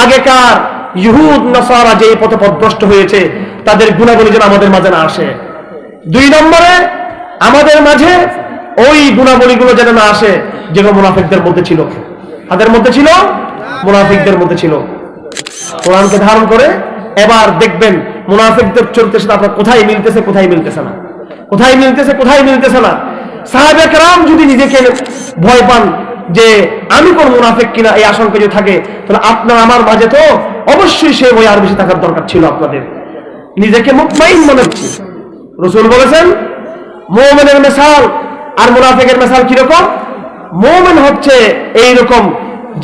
আগেকার ইহুদ নাসারা যে পথভ্রষ্ট হয়েছে তাদের গুণাবলী যেন আমাদের মাঝে না আসে। 2 নম্বরে আমাদের মাঝে ওই গুণাবলীগুলো যেন না আসে যেগুলো মুনাফিকদের মধ্যে ছিল। তাদের মধ্যে ছিল, মুনাফিকদের মধ্যে ছিল। কোরআনকে ধারণ করে এবার দেখবেন মুনাফিকদের চরিত্রের সাথে আপনার কোথায় মিলতেছে, কোথায় মিলতেছে না, কোথায় মিলতেছে, কোথায় মিলতেছে না। সাহাবায়ে কেরাম যদি নিজেকে ভয় পান যে আমি কোন মুনাফিক কিনা, এই আশঙ্কা যদি থাকে, তাহলে আপনার আমার মাঝে তো অবশ্যই সে ভয় আর বেশি থাকার দরকার ছিল। আপনাদের নিজেকে মুতমাইন মনে হচ্ছে। রাসূল বলেছেন মুমিনের মিসাল আর মুনাফিকের মিসাল কিরকম? মুমিন হচ্ছে এইরকম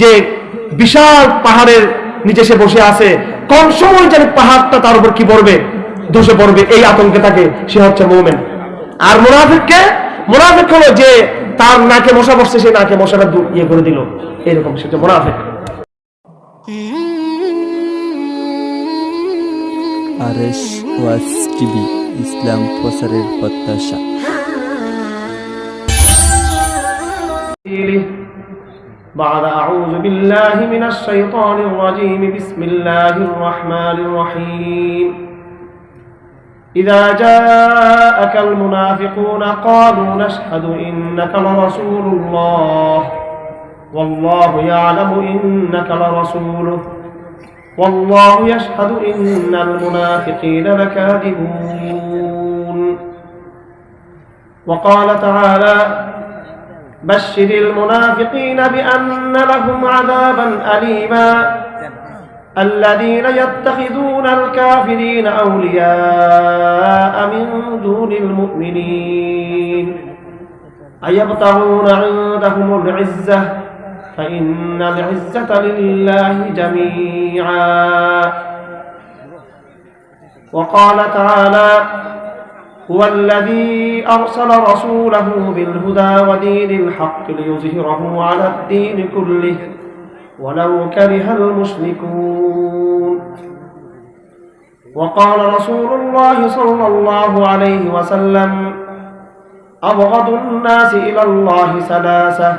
যে বিশাল পাহাড়ের নিচে সে বসে আছে, কোন সময় যেন পাহাড়টা তার উপর কি পড়বে, ধসে পড়বে, এই আতঙ্কে থাকে, সে হচ্ছে মুমিন। আর মুনাফিক হলো যে তার নাকে মশা বসছে, সে নাকে মশাটা ইয়ে করে দিল, এরকম সে হচ্ছে মুনাফিক। আরএস ওয়াজ টিভি, ইসলাম প্রচারের প্রত্যাশা। بعد أعوذ بالله من الشيطان الرجيم بسم الله الرحمن الرحيم إذا جاءك المنافقون قالوا نشهد إنك لرسول الله والله يعلم إنك لرسوله والله يشهد إن المنافقين لكاذبون وقال تعالى بشر المنافقين بأن لهم عذابا أليما الذين يتخذون الكافرين أولياء من دون المؤمنين أيبتغون عندهم العزة فإن العزة لله جميعا وقال تعالى هو الذي أرسل رسوله بالهدى ودين الحق ليظهره على الدين كله ولو كره المشركون وقال رسول الله صلى الله عليه وسلم أبغض الناس إلى الله ثلاثة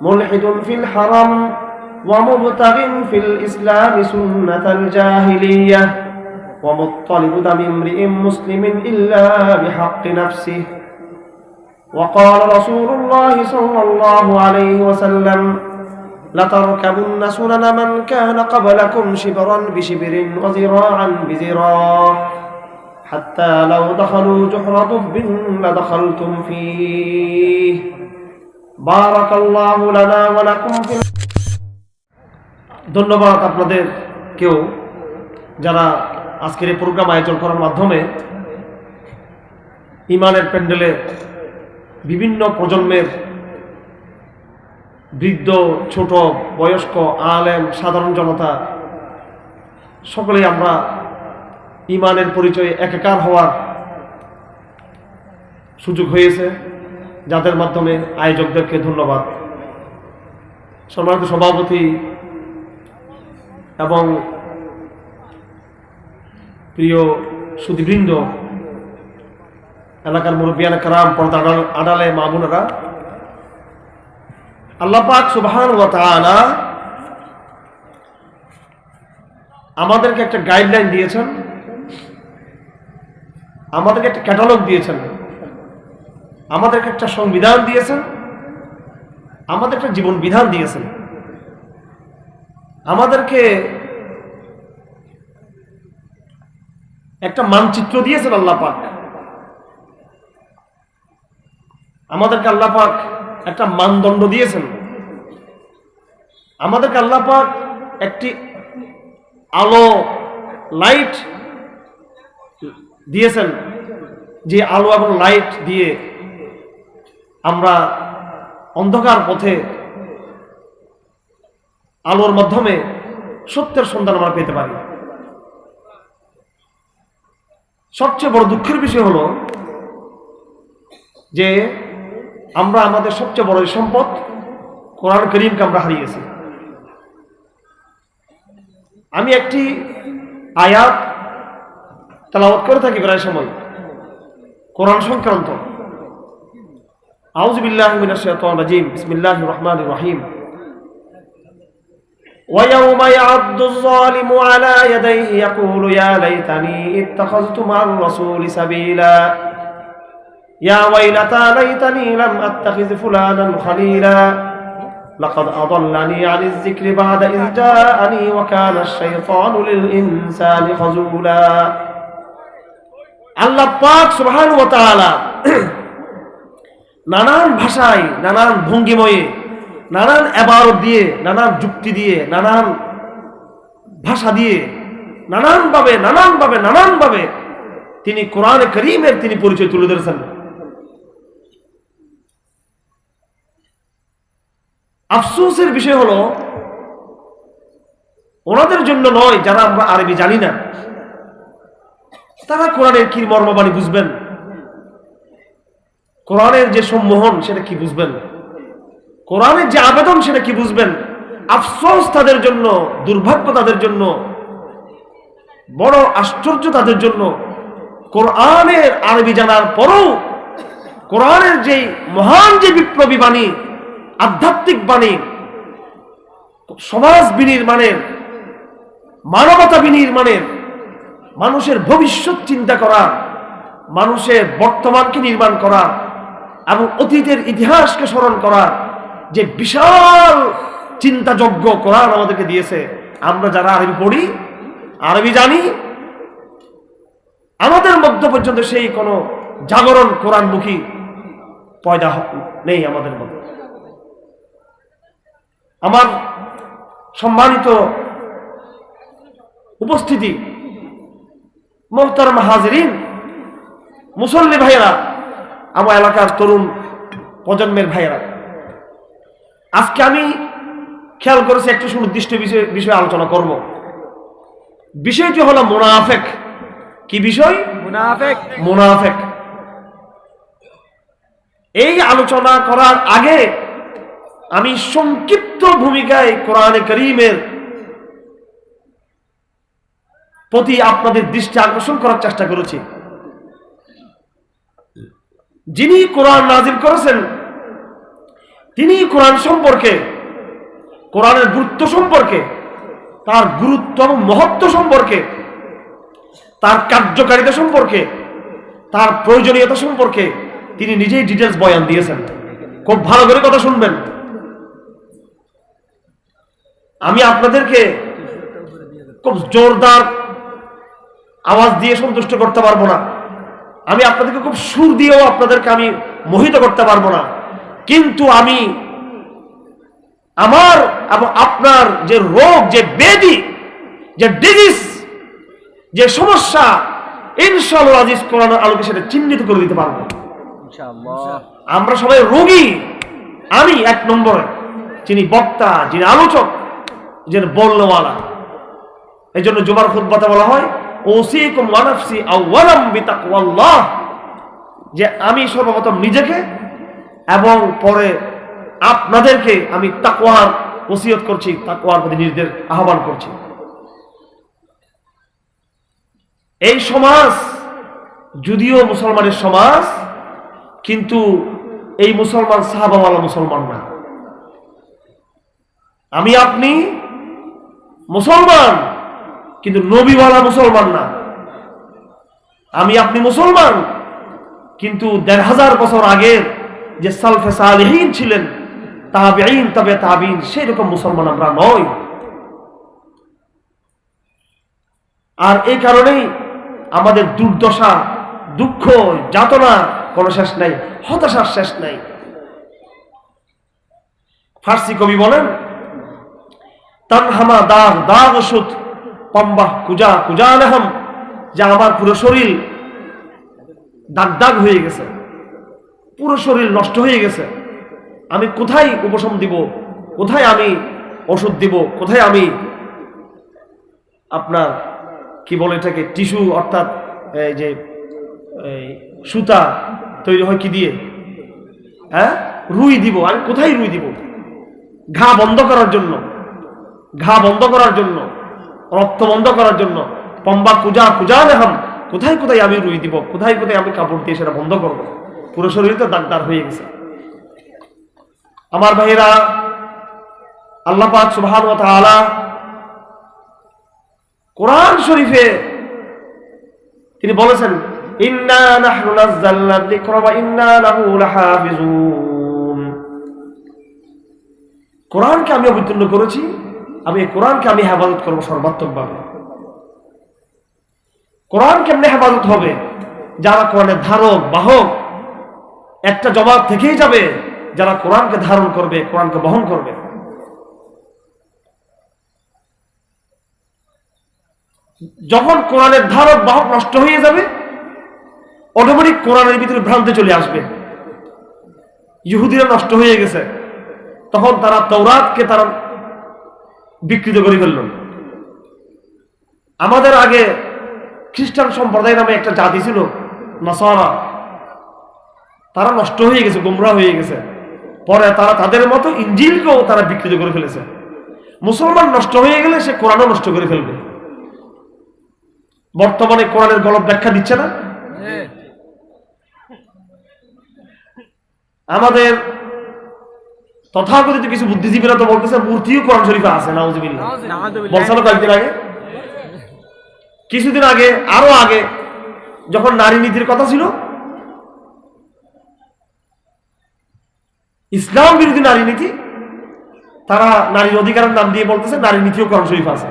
ملحد في الحرم ومبتغ في الإسلام سنة الجاهلية ومطلب دم امرئ مسلم إلا بحق نفسه وقال رسول الله صلى الله عليه وسلم لتركبن سنن من كان قبلكم شبرا بشبر وذراعا بذراع حتى لو دخلوا جحر ضب لدخلتم فيه بارك الله لنا ولكم في ধন্যবাদ আপনাদের কেউ যারা আজকের এই প্রোগ্রাম আয়োজন করার মাধ্যমে ইমানের প্যান্ডেলে বিভিন্ন প্রজন্মের বৃদ্ধ, ছোট, বয়স্ক, আলেম, সাধারণ জনতা সকলেই আমরা ইমানের পরিচয়ে একাকার হওয়ার সুযোগ হয়েছে, যাদের মাধ্যমে আয়োজকদেরকে ধন্যবাদ। সম্মানিত সভাপতি এবং প্রিয় সুধীবৃন্দ, এলাকার মুরব্বিয়ানে কেরাম, পর্দা আড়ালে মা বোনেরা, আল্লাহ পাক সুবহানাহু ওয়া তাআলা আমাদেরকে একটা গাইডলাইন দিয়েছেন, আমাদেরকে একটা ক্যাটালগ দিয়েছেন, আমাদেরকে একটা সংবিধান দিয়েছেন, আমাদের একটা জীবন বিধান দিয়েছেন, আমাদেরকে একটা মানচিত্র দিয়েছেন আল্লাহ পাক, আমাদেরকে আল্লাহ পাক একটা মানদণ্ড দিয়েছেন, আমাদেরকে আল্লাহ পাক একটি আলো, লাইট দিয়েছেন, যে আলো এবং লাইট দিয়ে আমরা অন্ধকার পথে আলোর মাধ্যমে সত্যের সন্ধান আমরা পেতে পারি। সবচেয়ে বড় দুঃখের বিষয় হলো যে আমরা আমাদের সবচেয়ে বড় সম্পদ কোরআন কারীমকে আমরা হারিয়েছি। আমি একটি আয়াত তেলাওয়াত করে থাকি প্রায় সময় কোরআন সংক্রান্ত। আউযু বিল্লাহি মিনাশ শাইতানির রাজীম, বিসমিল্লাহির রহমানির রহিম। ويوم يعض الظالم على يديه يقول يا ليتني اتخذت مع الرسول سبيلا يا ويلتى ليتني لم أتخذ فلانا خليلا لقد أضلني عن الذكر بعد إذ جاءني وكان الشيطان للإنسان خذولا আল্লাহ পাক সুবহানাহু ওয়া তাআলা নানান ভাষায়, নানান ভঙ্গিময়ে, নানান ইবারত দিয়ে, নানান যুক্তি দিয়ে, নানান ভাষা দিয়ে, নানানভাবে তিনি কোরআনে কারীমের তিনি পরিচয় তুলে ধরেছেন। আফসোসের বিষয় হলো ওনাদের জন্য নয় যারা আমরা আরবি জানি না, তারা কোরআনের কি মর্মবাণী বুঝবেন, কোরআনের যে সম্মোহন সেটা কি বুঝবেন, কোরআনের যে আবেদন সেটা কি বুঝবেন। আফসোস তাদের জন্য, দুর্ভাগ্য তাদের জন্য, বড় আশ্চর্য তাদের জন্য। কোরআনের আরবি জানার পরও কোরআনের যে মহান যে বিপ্লবী বাণী, আধ্যাত্মিক বাণী, সমাজ বিনির্মাণের, মানবতা বিনির্মাণের, মানুষের ভবিষ্যৎ চিন্তা করা, মানুষের বর্তমানকে নির্মাণ করা এবং অতীতের ইতিহাসকে স্মরণ করা যে বিশাল চিন্তাযজ্ঞ কোরআন আমাদেরকে দিয়েছে, আমরা যারা আরবি পড়ি, আরবি জানি, আমাদের মধ্যে পর্যন্ত সেই কোনো জাগরণ কোরআনমুখী পয়দা নেই আমাদের মধ্যে। আমার সম্মানিত উপস্থিতি, মুহতারাম হাজিরিন, মুসল্লি ভাইয়েরা, আমার এলাকার তরুণ প্রজন্মের ভাইয়েরা, আজকে আমি খেয়াল করেছি একটু সুনির্দিষ্ট বিষয়ে আলোচনা করব। বিষয়টি হলো মুনাফেক। কি বিষয়? মুনাফেক। এই আলোচনা করার আগে আমি সংক্ষিপ্ত ভূমিকায় কোরআনে কারীমের প্রতি আপনাদের দৃষ্টি আকর্ষণ করার চেষ্টা করেছি। যিনি কোরআন নাজিল করেছেন তিনি কোরআন সম্পর্কে, কোরআনের গুরুত্ব সম্পর্কে, তার গুরুত্ব এবং মহত্ব সম্পর্কে, তার কার্যকারিতা সম্পর্কে, তার প্রয়োজনীয়তা সম্পর্কে তিনি নিজেই ডিটেলস বয়ান দিয়েছেন। খুব ভালো করে কথা শুনবেন। আমি আপনাদেরকে খুব জোরদার আওয়াজ দিয়ে সন্তুষ্ট করতে পারবো না, আমি আপনাদেরকে খুব সুর দিয়েও আপনাদেরকে আমি মোহিত করতে পারবো না, কিন্তু আমি আমার এবং আপনার যে রোগ, যে ব্যাধি, যে ডিজিজ, যে সমস্যা, ইনশাআল্লাহ আজিজ কোরআনের আলোকে সেটা চিহ্নিত করে দিতে পারবো ইনশাআল্লাহ। আমরা সবাই রোগী। আমি এক নম্বরে, যিনি বক্তা, যিনি আলোচক, যিনি বলনেওয়ালা। এই জন্য জুমার খুতবাতে বলা হয় ওসিকুম ওয়া নাফসি আওয়ালাম বিতাকওয়াল্লাহ, যে আমি সর্বপ্রথম নিজেকে এবং পরে আপনাদেরকে আমি তাকওয়ার ওসিয়ত করছি, তাকওয়ার প্রতি নিজেদের আহ্বান করছি। এই সমাজ যদিও মুসলমানের সমাজ, কিন্তু এই মুসলমান সাহাবাওয়ালা মুসলমান না। আমি আপনি মুসলমান, কিন্তু নবীওয়ালা মুসলমান না। আমি আপনি মুসলমান, কিন্তু ১৫০০ বছর আগের যে সালফে সালেহীন ছিলেন, তাবেঈন, তবে তাবেঈন, সেই রকম মুসলমান আমরা নই। আর এই কারণেই আমাদের দুর্দশা, দুঃখ, যাতনা কোনো শেষ নাই, হতাশার শেষ নাই। ফার্সি কবি বলেন, তানহামা দাগ দাগ ওষুধ পম্বাহ কুজা কুজা আলহাম, যে আমার পুরো শরীর দাগ দাগ হয়ে গেছে, পুরো শরীর নষ্ট হয়ে গেছে, আমি কোথায় উপশম দিব, কোথায় আমি ওষুধ দিব, কোথায় আমি আপনার কি বলে এটাকে টিস্যু, অর্থাৎ এই যে সুতা তৈরি হয় কি দিয়ে, হ্যাঁ, রুই দিব, আমি কোথায় রুই দিব? ঘা বন্ধ করার জন্য, ঘা বন্ধ করার জন্য, রক্ত বন্ধ করার জন্য পম্বা কুজা কুজা নেহাম, কোথায় কোথায় আমি রুই দিব, কোথায় কোথায় আমি কাপড় দিয়ে সেটা বন্ধ করবো? পুরো শরীরে তো দাগদার হয়ে গেছে। আমার ভাইয়েরা, আল্লাহ পাক সুবহানাহু ওয়া তাআলা কোরআন শরীফে তিনি বলেছেন, ইন্না নাহনু নাযালনা যিকরা ওয়া ইন্না লাহু লাহাফিজুন। কোরআনকে আমি অবতীর্ণ করেছি, আমি এই কোরআনকে আমি হেফাজত করবো সর্বাত্মকভাবে। কোরআন কেমনে হেফাজত হবে? যারা কোরআনের ধারক বাহক, একটা জবাব থেকেই যাবে, যারা কোরআনকে ধারণ করবে, কোরআনকে বহন করবে। যখন কোরআনের ধারক বাহক নষ্ট হয়ে যাবে, অটোমেটিক কোরআনের ভিতরে ভ্রান্তি চলে আসবে। ইহুদিরা নষ্ট হয়ে গেছে, তখন তারা তাওরাতকে তারা বিকৃত করে ফেলল। আমাদের আগে খ্রিস্টান সম্প্রদায় নামে একটা জাতি ছিল নাসারা, তারা নষ্ট হয়ে গেছে, গোমরাহ হয়ে গেছে। পরে তারা তাদের মতো ইনজিলকেও তারা বিকৃত করে ফেলেছে। মুসলমান নষ্ট হয়ে গেলে সে কোরআনও নষ্ট করে ফেলবে। বর্তমানে কোরআনের গলত ব্যাখ্যা দিচ্ছে না। আমাদের তথাকথিত কিছু বুদ্ধিজীবীরা তো বলতেছে মূর্তিও কোরআন শরীফে আছে, নাউজুবিল্লাহ। বলছিল কয়েকদিন আগে, কিছুদিন আগে, আরো আগে, যখন নারী নীতির কথা ছিল, ইসলাম বিরোধী নারী নীতি, তারা নারীর অধিকারের নাম দিয়ে বলতেছে নারী নীতিও কোরআন শরীফ আছে।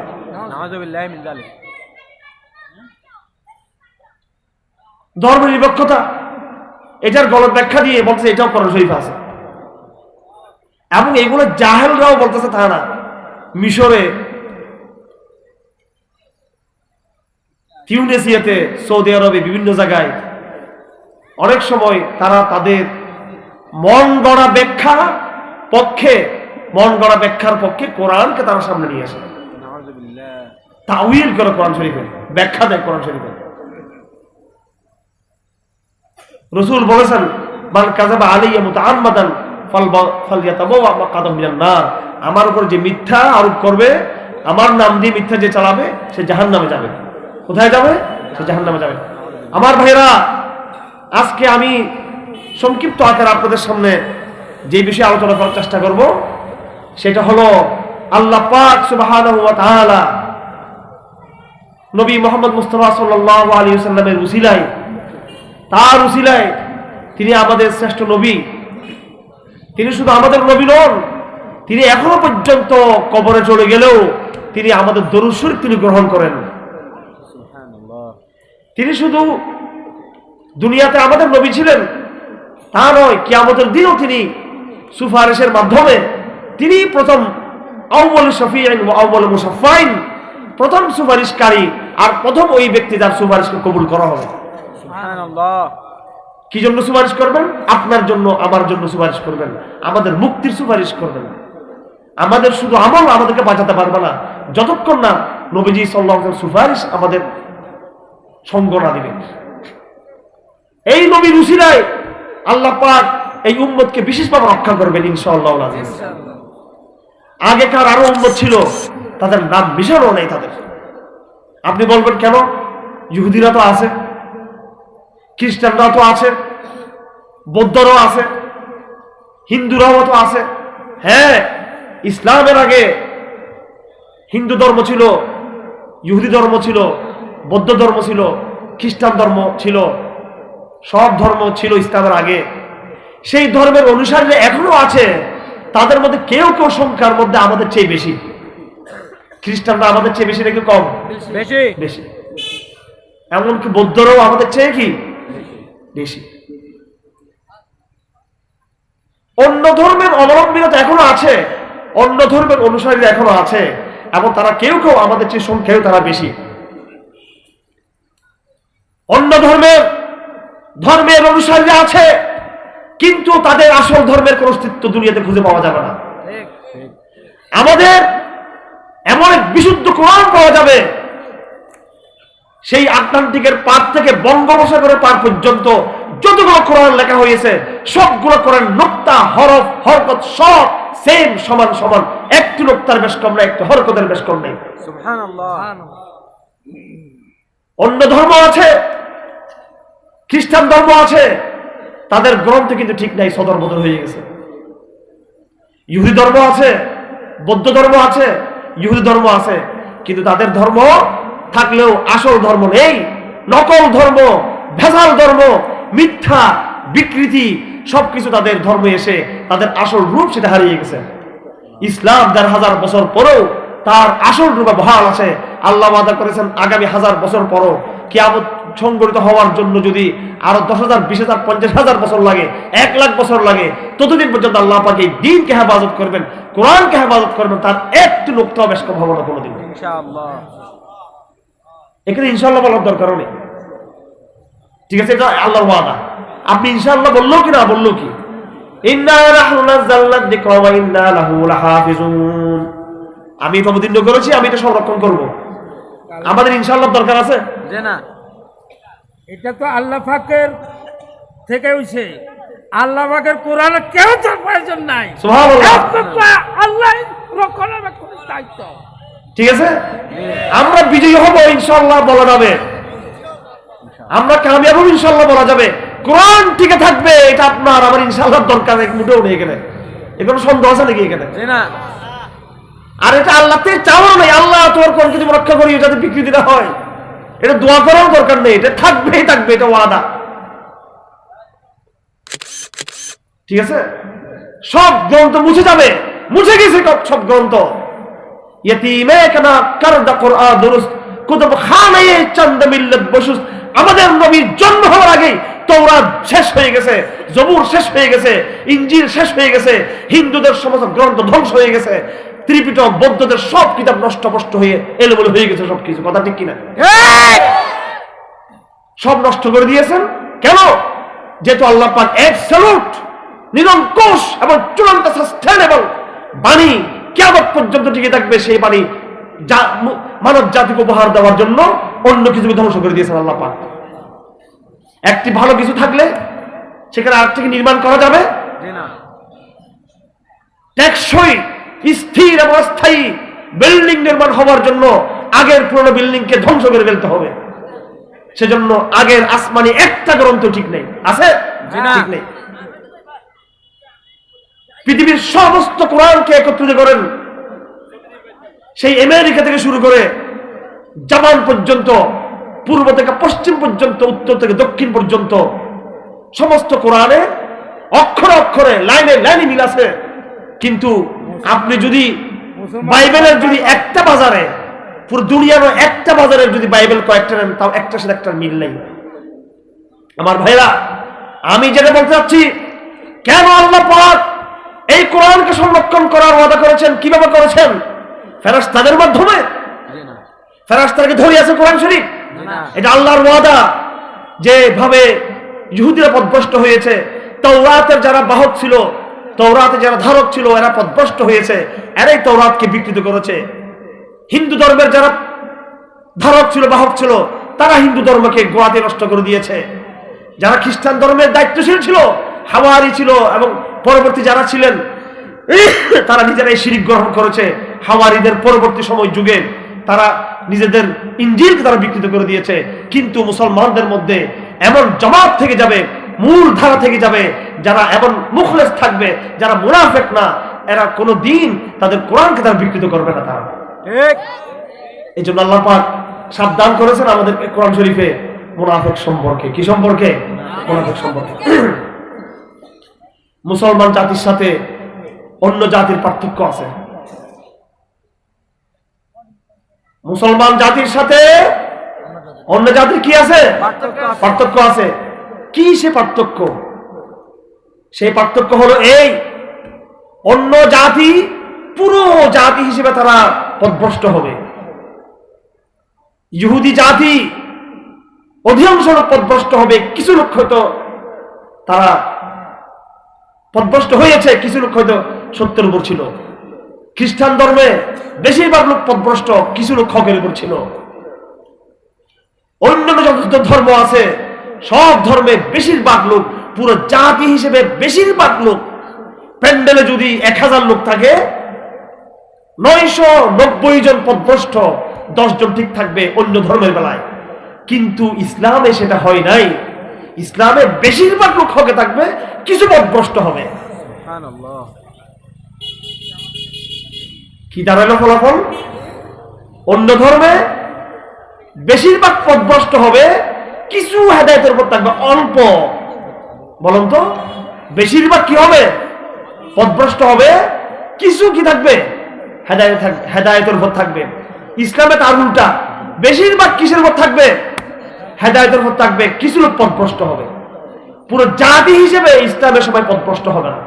ধর্ম নিরপেক্ষতা, এটার গলত ব্যাখ্যা দিয়ে বলতেছে এটাও কোরআন শরীফ আছে। এবং এগুলো জাহেলরাও বলতেছে তা না। মিশরে, টিউনিসিয়াতে, সৌদি আরবে, বিভিন্ন জায়গায় অনেক সময় তারা তাদের মন গড়া ব্যাখ্যার পক্ষে কোরআনকে তারা সামনে নিয়ে আসে, তাউইল করে কোরআন শরীফের ব্যাখ্যা দেয় কোরআন শরীফের। রাসূল বলেছেন, মান কাযাবা আলাইয়া মুতাআম্মাদান ফালইয়াতাবাওয়া মাকআদাহু মিনান নার। আমার উপর যে মিথ্যা আরোপ করবে, আমার নাম দিয়ে মিথ্যা যে চালাবে, সে জাহান্নামে যাবে। কোথায় যাবে? সে জাহান্নামে যাবে। আমার ভাইরা, আজকে আমি সংক্ষিপ্ত আকারে আপনাদের সামনে যে বিষয়ে আলোচনা করার চেষ্টা করব, সেটা হলো আল্লাহ পাক সুবহানাহু ওয়া তাআলা নবী মুহাম্মদ মুস্তাফা সাল্লাল্লাহু আলাইহি ওয়াসাল্লামের উসিলায়, তার উসিলায় তিনি আমাদের শ্রেষ্ঠ নবী। তিনি শুধু আমাদের নবী নন, তিনি এখনো পর্যন্ত কবরে চলে গেলেও তিনি আমাদের দরুদ শরীফ তিনি গ্রহণ করেন। তিনি শুধু দুনিয়াতে আমাদের নবী ছিলেন তা নয়, কিয়ামতের দিনও তিনি সুপারিশের মাধ্যমে তিনি প্রথম আউয়াল শাফিঈন ওয়া আউয়াল মুশাফফাইন, প্রথম সুপারিশকারী আর প্রথম ওই ব্যক্তি যার সুপারিশকে কবুল করা হবে। সুবহানাল্লাহ। কি জন্য সুপারিশ করবেন? আপনার জন্য, আমার জন্য সুপারিশ করবেন, আমাদের মুক্তির সুপারিশ করবেন। আমাদের শুধু আমল আমাদেরকে বাঁচাতে পারবে না যতক্ষণ না নবীজি সাল্লাল্লাহু আলাইহি ওয়াসাল্লাম সুপারিশ আমাদের সঙ্গ না দিবেন। এই নবীর উসিলায় আল্লাহ পাক এই উম্মতকে বিশেষভাবে রক্ষা করবেন ইনশাআল্লাহ। আগেকার আরো উম্মত ছিল, তাদের নাম মিশানো নেই তাদের। আপনি বলবেন কেন? ইহুদিরা তো আছে, খ্রিস্টানরা তো আছে, বৌদ্ধরাও আছে, হিন্দুরাও তো আছে। হ্যাঁ, ইসলামের আগে হিন্দু ধর্ম ছিল, ইহুদি ধর্ম ছিল, বৌদ্ধ ধর্ম ছিল, খ্রিস্টান ধর্ম ছিল, সব ধর্ম ছিল ইসলামের আগে। সেই ধর্মের অনুসারীরা এখনো আছে, তাদের মধ্যে কেউ কেউ সংখ্যার মধ্যে আমাদের চেয়ে বেশি। খ্রিস্টানরা আমাদের চেয়ে বেশি নাকি কম? বেশি। এমনকি বৌদ্ধরাও আমাদের চেয়ে কি বেশি। অন্য ধর্মের অবলম্বীরা তো এখনো আছে, অন্য ধর্মের অনুসারীরা এখনো আছে, এবং তারা কেউ কেউ আমাদের চেয়ে সংখ্যায় তারা বেশি। অন্য ধর্মের অনুসারীরা আছে, কিন্তু তাদের আসল ধর্মের কোন অস্তিত্ব দুনিয়াতে খুঁজে পাওয়া যাবে না। আমাদের এমন এক বিশুদ্ধ কোরআন পাওয়া যাবে, সেই আটলান্টিকের পার থেকে বঙ্গোপসাগরের পার পর্যন্ত যতগুলো কোরআন লেখা হয়েছে সবগুলো কোরআন নোক্তা, হরফ, হরকত সব সেম, সমান সমান। একটি নোক্তার বেশ কম নাই, একটি হরকতের বেশ কম নেই। সুবহানাল্লাহ। অন্য ধর্ম আছে, খ্রিস্টান ধর্ম আছে, তাদের গ্রন্থ কিন্তু ঠিক নাই, সদরবদর হয়ে গেছে। ইহুদি ধর্ম আছে, বৌদ্ধ ধর্ম আছে, ইহুদি ধর্ম আছে, কিন্তু তাদের ধর্ম থাকলেও আসল ধর্ম নেই, নকল ধর্ম, ভেজাল ধর্ম, মিথ্যা বিকৃতি সবকিছু তাদের ধর্মে এসে তাদের আসল রূপ সেটা হারিয়ে গেছে। ইসলাম ১,৫০০ বছর পরেও তার আসল রূপে বহাল আছে। আল্লাহ ওয়াদা করেছেন আগামী ১,০০০ বছর পরও কিয়ামত সংগঠিত হওয়ার জন্য যদি আরো ১০,০০০, ২০,০০০, ৫০,০০০ বছর লাগে, ১,০০,০০০ বছর লাগে, ততদিন পর্যন্ত আল্লাহ পাক এই দ্বীনকে হেফাজত করবেন, কোরআনকে হেফাজত করবেন, তার একটু লোকটাও বেশ কম হবে না কোনোদিন ইনশাআল্লাহ। এখানে ইনশাআল্লাহ বলার দরকার নেই, ঠিক আছে? এটা আল্লাহর ওয়াদা। আপনি ইনশাআল্লাহ বললো কি না বললো কি, ইন্না নাহনু নাযালনা যিকরা ওয়া ইন্না লাহু লাহাফিজুন, আমি এটা অবতীর্ণ করেছি, আমি এটা সংরক্ষণ করব। আমাদের ইনশাআল্লাহ দরকার আছে যে না, এটা তো আল্লাহ পাকের থেকে হইছে। আল্লাহ পাকের কোরআনে কেউ তার প্রয়োজন নাই, সুবহানাল্লাহ, আল্লাহ রক্ষণাবেক্ষণের দায়িত্ব। ঠিক আছে? আমরা বিজয়ী হব ইনশাআল্লাহ বলা যাবে, আমরা কামিয়াব হব ইনশাআল্লাহ বলা যাবে। কোরআন টিকে থাকবে, এটা আপনার আমার ইনশাআল্লাহ দরকার এক মুঠেও নেই এখানে। এখানে সন্দেহ আছে নাকি এখানে? না। আর এটা আল্লাহ থেকে চাওয়া নেই, আল্লাহ তোমার কোরআনকে তুমি রক্ষা করি, যাতে বিকৃতি না হয়, এটা দোয়া করার দরকার নেই, এটা থাকবেই থাকবে, এটা ওয়াদা, ঠিক আছে? সব গ্রন্থ মুছে যাবে, মুছে গেছে সব গ্রন্থ। ইয়তীমে কানা কারদা কুরআন দুরুস্ত কুতুব খানে চন্দ মিল্লাত বসুস, আমাদের নবীর জন্ম হওয়ার আগে তাওরাত শেষ হয়ে গেছে, জবুর শেষ হয়ে গেছে, ইনজিল শেষ হয়ে গেছে, হিন্দুদের সমস্ত গ্রন্থ ধ্বংস হয়ে গেছে, ত্রিপিটক বৌদ্ধদের সব কিতাব নষ্ট হয়ে এলোমেলো হয়ে গেছে সবকিছু, কথা ঠিক কিনা? সব নষ্ট করে দিয়েছেন কেন? যেহেতু আল্লাহ পাক অ্যাবসলিউট, নিরঙ্কুশ এবং চূড়ান্ত সাস্টেনেবল বাণী কিয়ামত পর্যন্ত টিকে থাকবে, সেই বাণী মানব জাতিকে উপহার দেওয়ার জন্য অন্য কিছুকে ধ্বংস করে দিয়েছেন আল্লাহ পাক। একটি ভালো কিছু থাকলে সেখানে আরেকটিকে নির্মাণ করা যাবে না। টেকসই, স্থির এবং স্থায়ী বিল্ডিং নির্মাণ হওয়ার জন্য আগের পুরনো বিল্ডিংকে ধ্বংস করে ফেলতে হবে। সেজন্য আগের আসমানি একটা গ্রন্থ ঠিক নেই, আছে? ঠিক নেই। পৃথিবীর সমস্ত কোরআনকে একত্রিত করেন, সেই আমেরিকা থেকে শুরু করে জাপান পর্যন্ত, পূর্ব থেকে পশ্চিম পর্যন্ত, উত্তর থেকে দক্ষিণ পর্যন্ত সমস্ত কোরআনে অক্ষরে অক্ষরে, লাইনে লাইনে মিল আছে। কিন্তু আপনি যদি বাইবেলের যদি একটা বাজারে, পুরো দুনিয়ার একটা বাজারের যদি বাইবেল কয়েকটা নেন, তাও একটার সাথে একটা মিল নেই। আমার ভাইরা, আমি যেটা বলতে চাচ্ছি, কেন আল্লাহ পাক এই কোরআনকে সংরক্ষণ করার ওয়াদা করেছেন? কিভাবে করেছেন? ফেরেশতাদের মাধ্যমে। ফেরেশতাকে ধরে আছে কোরআন শরীফ, এটা আল্লাহর ওয়াদা। যেভাবে ইহুদিরা পথভ্রষ্ট হয়েছে, তাওরাতের যারা বাহক ছিল, তাওরাতের যারা ধারক ছিল, এরা পথভ্রষ্ট হয়েছে, এরাই তাওরাতকে বিকৃত করেছে। হিন্দু ধর্মের যারা ধারক ছিল, বাহক ছিল, তারা হিন্দু ধর্মকে গোড়াতে নষ্ট করে দিয়েছে। যারা খ্রিস্টান ধর্মের দায়িত্বশীল ছিল, হাওয়ারি ছিল, এবং পরবর্তী যারা ছিলেন তারা নিজেরাই শিরিক গ্রহণ করেছে। হাওয়ারিদের পরবর্তী সময় যুগে তারা নিজেদের ইনজিলকে তারা বিকৃত করে দিয়েছে। কিন্তু মুসলমানদের মধ্যে এমন জামাত থেকে যাবে, মূল ধারা থেকে যাবে, যারা এমন মুখলেস থাকবে, যারা মুনাফিক না, এরা কোনো দিন তাদের কোরআনকে তারা বিকৃত করবে না। তারা এই জন্য আল্লাহ পাক সাবধান করেছেন আমাদেরকে কোরআন শরীফে মুনাফিক সম্পর্কে। কি সম্পর্কে? মুনাফিক সম্পর্কে। মুসলমান জাতির সাথে অন্য জাতির পার্থক্য আছে। মুসলমান জাতির সাথে অন্য জাতির কি আছে? পার্থক্য আছে। কি সে পার্থক্য? সেই পার্থক্য হলো এই, অন্য জাতি পুরো জাতি হিসেবে তারা পথভ্রষ্ট হবে। ইহুদি জাতি অধিকাংশ লোক পথভ্রষ্ট হবে, কিছু লোক হয়তো তারা পথভ্রষ্ট হয়েছে, কিছু লোক হয়তো সত্যের উপর ছিল। খ্রিস্টান ধর্মে বেশিরভাগ লোক পথভ্রষ্ট, কিছু লোক হকের উপর ছিল। অন্যান্য যত ধর্ম আছে, সব ধর্মে বেশিরভাগ লোক, পুরো জাতি হিসেবে বেশিরভাগ লোক, প্যান্ডেলে যদি 1000 লোক থাকে, 990 জন পথভ্রষ্ট, 10 জন ঠিক থাকবে অন্য ধর্মের বেলায়। কিন্তু ইসলামে সেটা হয় নাই। ইসলামে বেশিরভাগ লোক হকে থাকবে, কিছু পথভ্রষ্ট হবে। কি দাঁড়ালো ফলাফল? অন্য ধর্মে বেশিরভাগ পথভ্রষ্ট হবে, কিছু হেদায়েতের উপর থাকবে, অল্প। বলুন তো, বেশিরভাগ কি হবে? পথভ্রষ্ট হবে, কিছু কি থাকবে? হেদায়েতের উপর থাকবে। ইসলামে তার উল্টা, বেশিরভাগ কিসের উপর থাকবে? হেদায়েতের উপর থাকবে, কিছু লোক পথভ্রষ্ট হবে। পুরো জাতি হিসেবে ইসলামের সবাই পথভ্রষ্ট হবে না।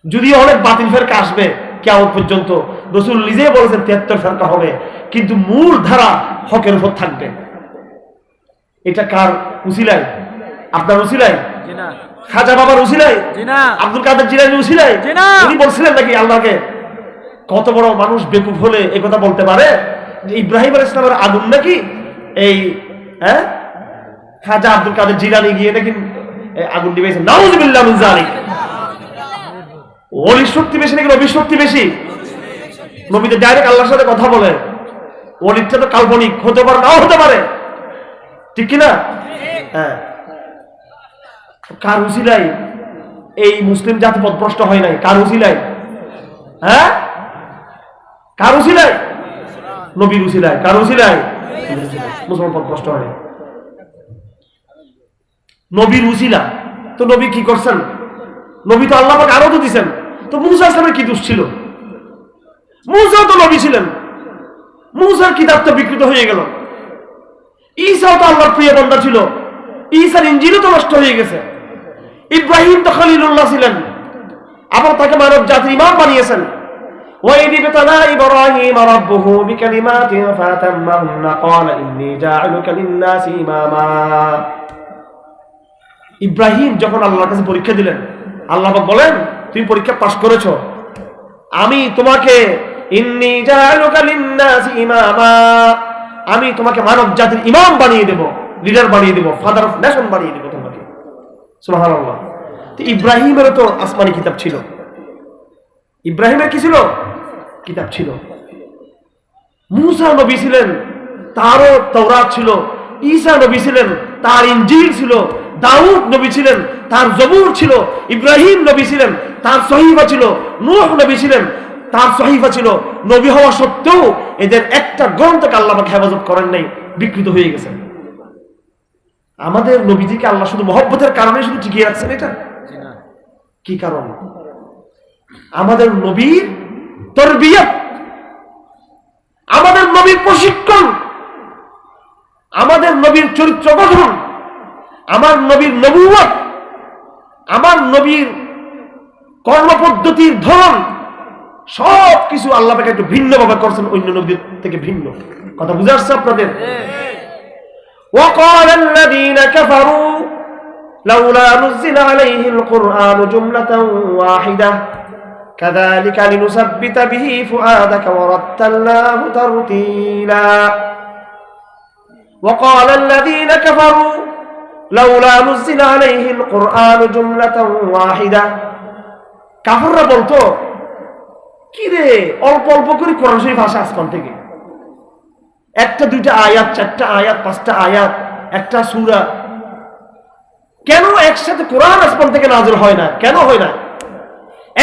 যদি অনেক বাতিল ফেরকা আসবে কিয়ামত পর্যন্ত, রাসূল নিজেই বলেছেন 73 ফেরকা হবে, কিন্তু মূল ধারা হকের উপর থাকবে। এটা কার উসিলায়? আপনার উসিলায়? খাজা বাবার উসিলায়? আব্দুল কাদের জিলানীর উসিলায়? উনি বলছিলেন নাকি আল্লাহকে? কত বড় মানুষ বেকুব হলে এই কথা বলতে পারে যে ইব্রাহিম আলাইহিস সালামের আগুন নাকি এই খাজা আব্দুল কাদের জিলানী গিয়ে নাকি আগুন দিয়েছে? নাউযুবিল্লাহ মিন যালিক। ওলির শক্তি বেশি নাকি নবীর শক্তি বেশি? নবীদের ডাইরেক্ট আল্লাহর সাথে কথা বলে, ওলিরটা তো কাল্পনিক হতে পারে, নাও হতে পারে, ঠিক কিনা? হ্যাঁ। কার উসিলাই এই মুসলিম জাতি পথভ্রষ্ট হয় নাই? কার উসিলাই? হ্যাঁ, কার উসিলাই? নবীর উসিলাই। কার উসিলাই? মুসলমান পথভ্রষ্ট হয়। নবীর উসিলা। তো নবী কি করছেন? নবী তো আল্লাহ পাক আরো তো দিছেন। তো মুসা ইসলামের কি দোষ ছিল? মুসাও তো নবী ছিলেন, মুসার কিতাব তো বিকৃত হয়ে গেল। ঈসাও তো আল্লাহর প্রিয় বান্দা ছিল, ঈসার ইনজিলও তো নষ্ট হয়ে গেছে। ইব্রাহিম তো খলিলুল্লাহ ছিলেন, আবার তাকে মানব জাতির ইমাম বানিয়েছেন। وَإِذِ ابْتَلَىٰ إِبْرَاهِيمَ رَبُّهُ بِكَلِمَاتٍ فَأَتَمَّهُنَّ قَالَ إِنِّي جَاعِلُكَ لِلنَّاسِ إِمَامًا। ইব্রাহিম যখন আল্লাহর কাছে পরীক্ষা দিলেন, আল্লাহ পাক বলেন তুমি পরীক্ষা পাস করেছো, আমি তোমাকে ইন্নী জাআলুকা লিন-নাসি ইমামা, আমি তোমাকে মানব জাতির ইমাম বানিয়ে দেব, লিডার বানিয়ে দেব, ফাদার অফ নেশন বানিয়ে দেব তোমাকে। সুবহানাল্লাহ। তো ইব্রাহিমেরও তো আসমানি কিতাব ছিল। ইব্রাহিমের কি ছিল? কিতাব ছিল। মুসা নবী ছিলেন, তারও তাওরাত ছিল। ঈসা নবী ছিলেন, তার ইনজিল ছিল। দাউদ নবী ছিলেন, তার জবুর ছিল। ইব্রাহিম নবী ছিলেন, তার সহিফা ছিল। নূহ নবী ছিলেন, তার সহিফা ছিল। নবী হওয়া সত্ত্বেও এদের একটা গ্রন্থকে আল্লাহ পাক হেফাজত করেন নাই, বিকৃত হয়ে গেছে। আমাদের নবীজিকে আল্লাহ শুধু মহব্বতের কারণে শুধু টিকিয়ে রাখছেন। এটা কি কারণ? আমাদের নবীর তরবিয়ত, আমাদের নবীর প্রশিক্ষণ, আমাদের নবীর চরিত্র গঠন, আমার নবীর নবুয়ত, আমার নবীর কর্মপদ্ধতির ধরন, সব কিছু আল্লাহ পাক একটু ভিন্নভাবে করছেন, অন্য নবীর থেকে ভিন্ন। কথা বুঝে আসছে আপনাদের? وقال الذين كفروا لولا نزل عليه القرآن جملة واحدة كذلك لنثبت به فؤادك ورتلناه ترتيلا وقال الذين كفروا لولا نزل عليه القرآن جملة واحدة। কাফেররা বলতো কি রে, অল্প অল্প করে কোরআন শরীফ আসে আসমান থেকে, একটা দুইটা আয়াত, চারটা আয়াত, পাঁচটা আয়াত, একটা সূরা, কেন একসাথে কোরআন আসমান থেকে নাযিল হয় না? কেন হয় না?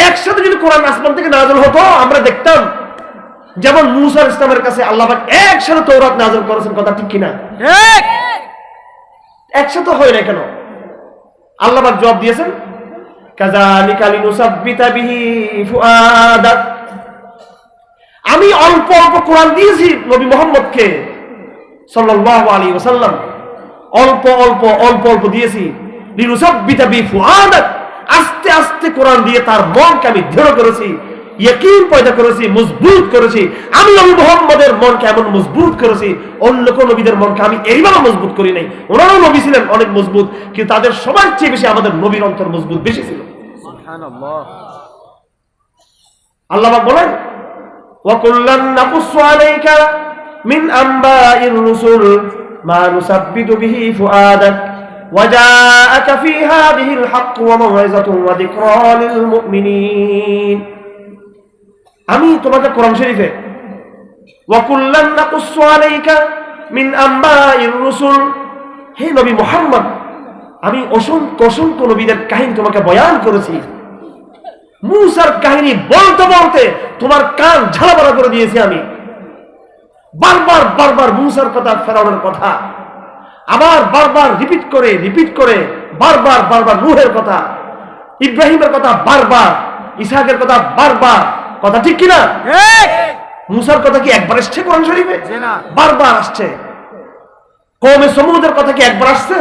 একসাথে যদি কোরআন আসমান থেকে নাযিল হতো, আমরা দেখতাম যেমন মূসা ইসলামের কাছে আল্লাহ পাক একসাথে তাওরাত নাযিল করেছেন। কথা ঠিক কিনা? ঠিক। একসাথে হয় না কেন? আল্লাহ পাক জবাব দিয়েছেন, কাযালিকা লিনুসাব্বিতা বিহি ফুআদাক। আমি অল্প অল্প কোরআন দিয়েছি নবী মুহাম্মদকে সাল্লাল্লাহু আলাইহি ওয়াসাল্লাম, অল্প অল্প অল্প অল্প দিয়েছি। লিনুসাব্বিতা বিহি ফুআদাক, আস্তে আস্তে কোরআন দিয়ে তার মনকে আমি দৃঢ় করেছি, ইয়াকিন পয়দা করেছি, মজবুত করেছি। আমি নবী মুহাম্মদের মনকে এমন মজবুত করেছি, অন্য কোন নবীদের মনকে আমি এইভাবে মজবুত করি নাই। ওনারাও নবী ছিলেন অনেক মজবুত, কিন্তু তাদের সবার চেয়ে বেশি আমাদের নবীর অন্তর মজবুত বেশি ছিল। সুবহানাল্লাহ। আল্লাহ পাক বলেন, ওয়া কুল্লান নাকুসু আলাইকা মিন আনবাইর রুসুল মা নুসাব্বিতু বিহি ফুআদাক ওয়া জাআকা ফি হাদিহিল হক ওয়া মাউইযাতুন ওয়া যিকরা লিল মুমিনিন। আমি তোমাকে কোরআন শরীফে ওয়া কুল্লান নাকুসু আলাইকা মিন আনবাইর রুসুল, হে নবী মুহাম্মদ, আমি অসংখ্য অসংখ্য নবীদের কাহিনী তোমাকে বয়ান করেছি। মূসার কাহিনী বলতে বলতে তোমার কান ঝালাপালা করে দিয়েছি আমি। বারবার বারবার মুসার কথা, ফেরাউনের কথা, আবার বারবার রিপিট করে বারবার বারবার নূহের কথা, ইব্রাহিমের কথা বারবার, ইসহাকের কথা বারবার। কথা ঠিক কিনা? মুসার কথা কি একবার আসছে কোরআন শরীফে? বারবার আসছে। কওমে সমুদের কথা কি একবার আসছে?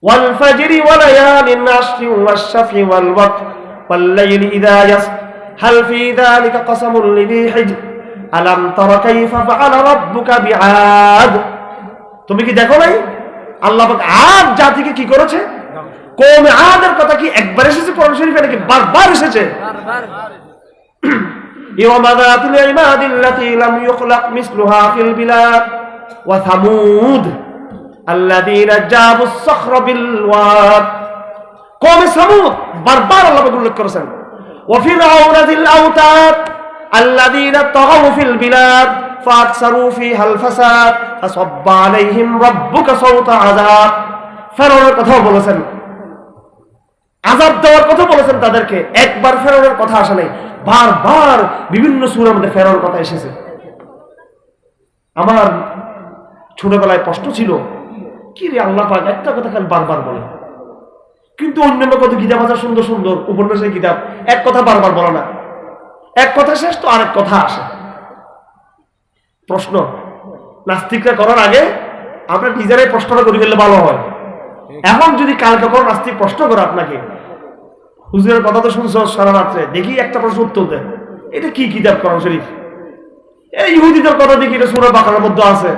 ওয়াল ফাজরি ওয়া লায়ালিন আশরি ওয়াশ-শাফি ওয়াল ওয়াতর ওয়াল লাইলি ইযা ইয়াস হাল ফি যালিকা কাসামুল লিযী হিজর আলাম তারা কাইফা ফাআলা রাব্বুকা বিআদ। তুমি কি দেখো নাই আল্লাহ পাক আদ জাতিকে কি করেছে? কওমে আদের কথা কি একবার এসেছে কোরআন শরীফে নাকি বারবার এসেছে? ইরম যাতিল ইমাদিল্লাতী লাম ইখলাক মিসলুহা ফিল বিলাদ ওয়া সামুদ আল্লাযীনা জাবুস সখরা বিল ওয়াদ। কওমে সামুদ বারবার আল্লাহ পাক উল্লেখ করেছেন। ওয়া ফিরআউনা যিল আওতাদ আল্লাযীনা তাগাউ ফিল বিলাদ ফাকসারু ফিহাল ফাসাদ ফাসাব্বা আলাইহিম রাব্বুকা সাওতা আযাব। ফেরাউনের কথাও বলেছেন, আযাব দেওয়ার কথা বলেছেন তাদেরকে। একবার ফেরাউনের কথা আসে নাই, বারবার বিভিন্ন সূরার মধ্যে ফেরাউনের কথা এসেছে। আমার ছোটবেলায় প্রশ্ন ছিল, কি রে আল্লাহ পাক একটা কথা খালি বারবার বলে, কিন্তু অন্যান্য কত কিতাব আছে সুন্দর সুন্দর উপন্যাসের কিতাব, এক কথা বারবার বলে না। এক কথা শেষ তো আরেক কথা আসে। প্রশ্ন নাস্তিকরা করার আগে আমরা নিজেরাই প্রশ্নটা করে ফেললে ভালো হয়। এখন যদি কালকে কোনো নাস্তিক প্রশ্ন করে আপনাকে, হুজুরের কথা তো শুনছো সারা রাত্রে, দেখি একটা প্রশ্ন উত্তর দেয়, এটা কি কিতাব কোরআন শরীফ? এই ইহুদিদের কথা দেখি এটা সূরা বাকারার মধ্যে আছে,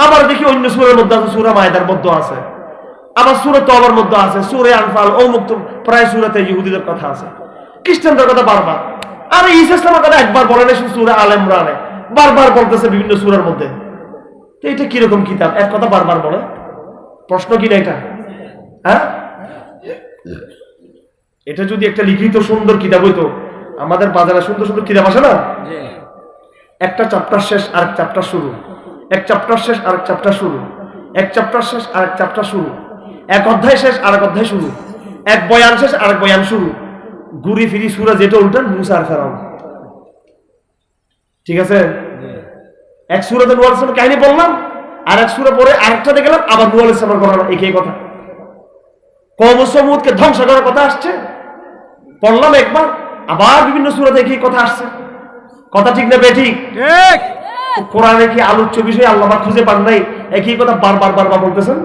আবার দেখি অন্য সূরার মধ্যে আছে, সূরা মায়দার মধ্যে আছে, আবার সূরা তওবার মধ্যে আছে, সূরা আনফাল ও মুক্ত, প্রায় সূরাতে ইহুদিদের কথা আছে, খ্রিস্টানদের কথা বারবার। আর ঈসা ইসলামের কথা একবার বলে না, সূরা আল ইমরানে বারবার বলতেছে বিভিন্ন সূরার মধ্যে। তো এটা কিরকম কিতাব, এক কথা বারবার বলে? প্রশ্ন কি না এটা? হ্যাঁ, এটা যদি একটা লিখিত সুন্দর কিতাব হইতো, আমাদের বাজারে সুন্দর সুন্দর কিতাব আসে না, একটা চ্যাপ্টার শেষ আরেক চ্যাপ্টার শুরু, এক চ্যাপ্টার শেষ আরেক চ্যাপ্টার শুরু, এক চ্যাপ্টার শেষ আরেক চ্যাপ্টার শুরু, এক অধ্যায় শেষ আরেক অধ্যায় শুরু, এক বয়ান শেষ আরেক বয়ান শুরু, ঘুরি ফিরি সূরা যেটা উল্টান মুসা আর ফেরাউন। ঠিক আছে, এক সূরাতে নূহ আলাইহিস সালামের কাহিনী বললাম, আর এক সূরা পরে আরেকটাতে গেলাম, আবার নূহ আলাইহিস সালামের ঘটনা, একই কথা। কওম সমুদকে ধ্বংস করার কথা আসছে, পড়লাম একবার, আবার বিভিন্ন সূরাতে একই কথা আসছে। কথা ঠিক না বেঠিক? ঠিক। কোরআনে কি আলোচ্য বিষয় আল্লাহ পাক খুঁজে পান নাই? একই কথা বারবার বারবার বলতেছেন।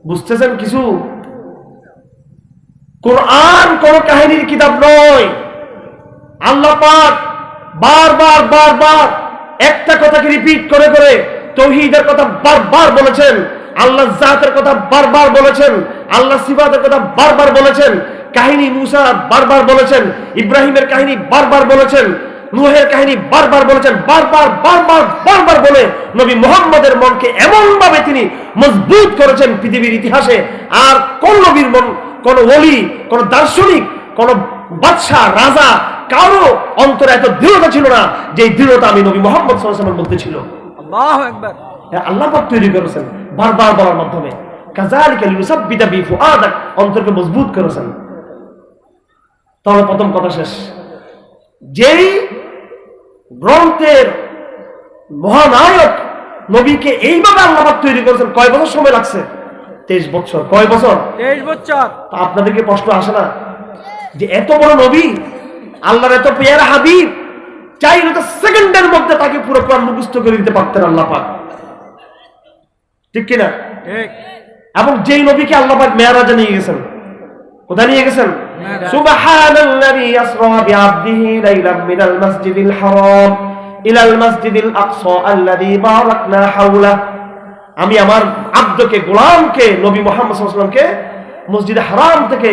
বুঝতেছেন কিছু? কোরআন কোন কাহিনীর কিতাব নয়। আল্লাহ পাক বারবার বারবার একটা কথাকে রিপিট করে করে তাওহীদের কথা বারবার বলেছেন, আল্লাহর জাতের কথা বারবার বলেছেন, আল্লাহর সিফাতের কথা বারবার বলেছেন, কাহিনী মুসা বারবার বলেছেন, ইব্রাহিমের কাহিনী বারবার বলেছেন, নূহের কাহিনী বারবার বলেছেন, বারবার বারবার বারবার বলে নবী মুহাম্মদের মনকে এমন ভাবে তিনি মজবুত করেছেন পৃথিবীর ইতিহাসে। আর কোন নবীর মন, কোন ওলি, কোন দার্শনিক, কোন বাদশাহ, রাজা, কারো অন্তরে এত দৃঢ়তা ছিল না যে দৃঢ়তা আমি নবী মুহাম্মদ সাল্লাল্লাহু আলাইহি ওয়াসাল্লামের মধ্যে ছিল। আল্লাহু আকবার। আল্লাহ পাক তৈরি করেছেন বারবার বলার মাধ্যমে, কাযালিকা লিনুসাব্বিতা বি ফুআদাক, অন্তরকে মজবুত করেছেন। তাহলে প্রথম কথা শেষ। যেই গ্রন্থের মহানায়ক নবীকে এইভাবে আল্লাহ পাক তৈরি করেছেন, কয় বছর সময় লাগছে? 23 বছর। কয় বছর? 23 বছর। তা আপনাদেরকে প্রশ্ন আসে না যে এত বড় নবী, আল্লাহর এত পেয়ারা হাবিব, চাইলে তো সেকেন্ডের মধ্যে তাকে পুরো কোরআন মুখস্থ করে দিতে পারতেন আল্লাহ পাক, ঠিক কিনা? ঠিক। এবং যেই নবীকে আল্লাহ পাক মেরাজে নিয়ে গেছেন, কোথায় নিয়ে গেছেন? সুবহানাল্লাযী আসরা বিআবদিহি লাইলাম মিনাল মাসজিদিল হারাম ইলাল মাসজিদিল আকসা আল্লাযী বারাকনা হাওলা। আমি আমার আব্দকে, গোলামকে, নবী মুহাম্মদ সাল্লাল্লাহু আলাইহি ওয়াসাল্লামকে মসজিদে হারাম থেকে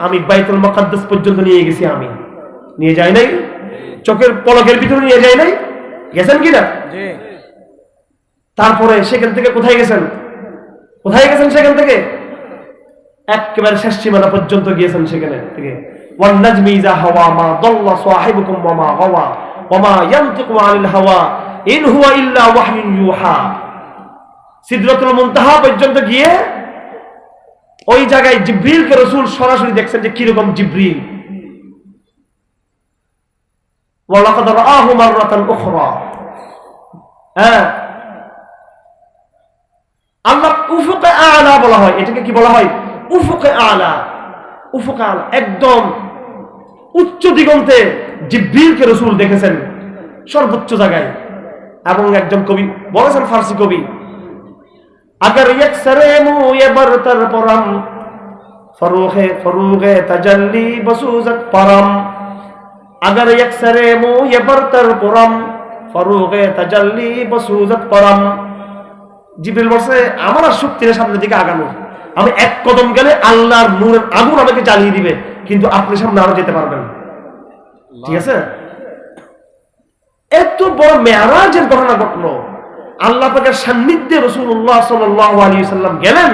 আমি বাইতুল মুকাদ্দাস পর্যন্ত নিয়ে গেছি। আমি নিয়ে যাই নাই? চোখের পলকের ভিতরে নিয়ে যাই নাই? গেছেন কিনা? জি। তারপরে সেখান থেকে কোথায় গেছেন? কোথায় গেছেন সেখান থেকে? একেবারে শেষ সীমানা পর্যন্ত গিয়েছেন। সেখানে থেকে ওয়ান নাজমি ইযা হাওয়া মা দাল্লা সাহিবুকুম ওয়া মা গাওয়া ওয়া মা ইয়ানতিকু আনিল হাওয়া ইন হুয়া ইল্লা ওয়াহয়ুন ইউহা। সিদরাতুল মুনতাহা পর্যন্ত গিয়ে ওই জায়গায় জিবরিলকে রাসূল সরাসরি দেখছেন যে কিরকম জিবরিল। ওয়ালাকাদ রাআহু মাররাতান উখরা। হ্যাঁ, আল্লাহ উফুকে আলা বলা হয়, এটাকে কি বলা হয়? উফুকে আলা। উফুকে আলা, একদম উচ্চ দিগন্তে জিবরিলকে রাসূল দেখেছেন, সর্বোচ্চ জায়গায়। এবং একজন কবি বলেছেন, ফার্সি কবি, अगर यकसरे मुए बरतर परम फरूखे तजल्ली बसूजत परम, अगर यकसरे मुए बरतर परम फरूखे तजल्ली बसूजत परम। জিবরিল বলছে, আমার আর শক্তি নেই সামনের দিকে আগানো, আমি এক কদম গেলে আল্লাহর নূরের আগুন আমাকে জ্বালিয়ে দিবে, কিন্তু আপনি সামনে আরো যেতে পারবেন। ঠিক আছে, এত বড় মেরাজের ঘটনা ঘটলো। আল্লাহ পাকের সান্নিধ্যে রাসূলুল্লাহ সাল্লাল্লাহু আলাইহি সাল্লাম গেলেন।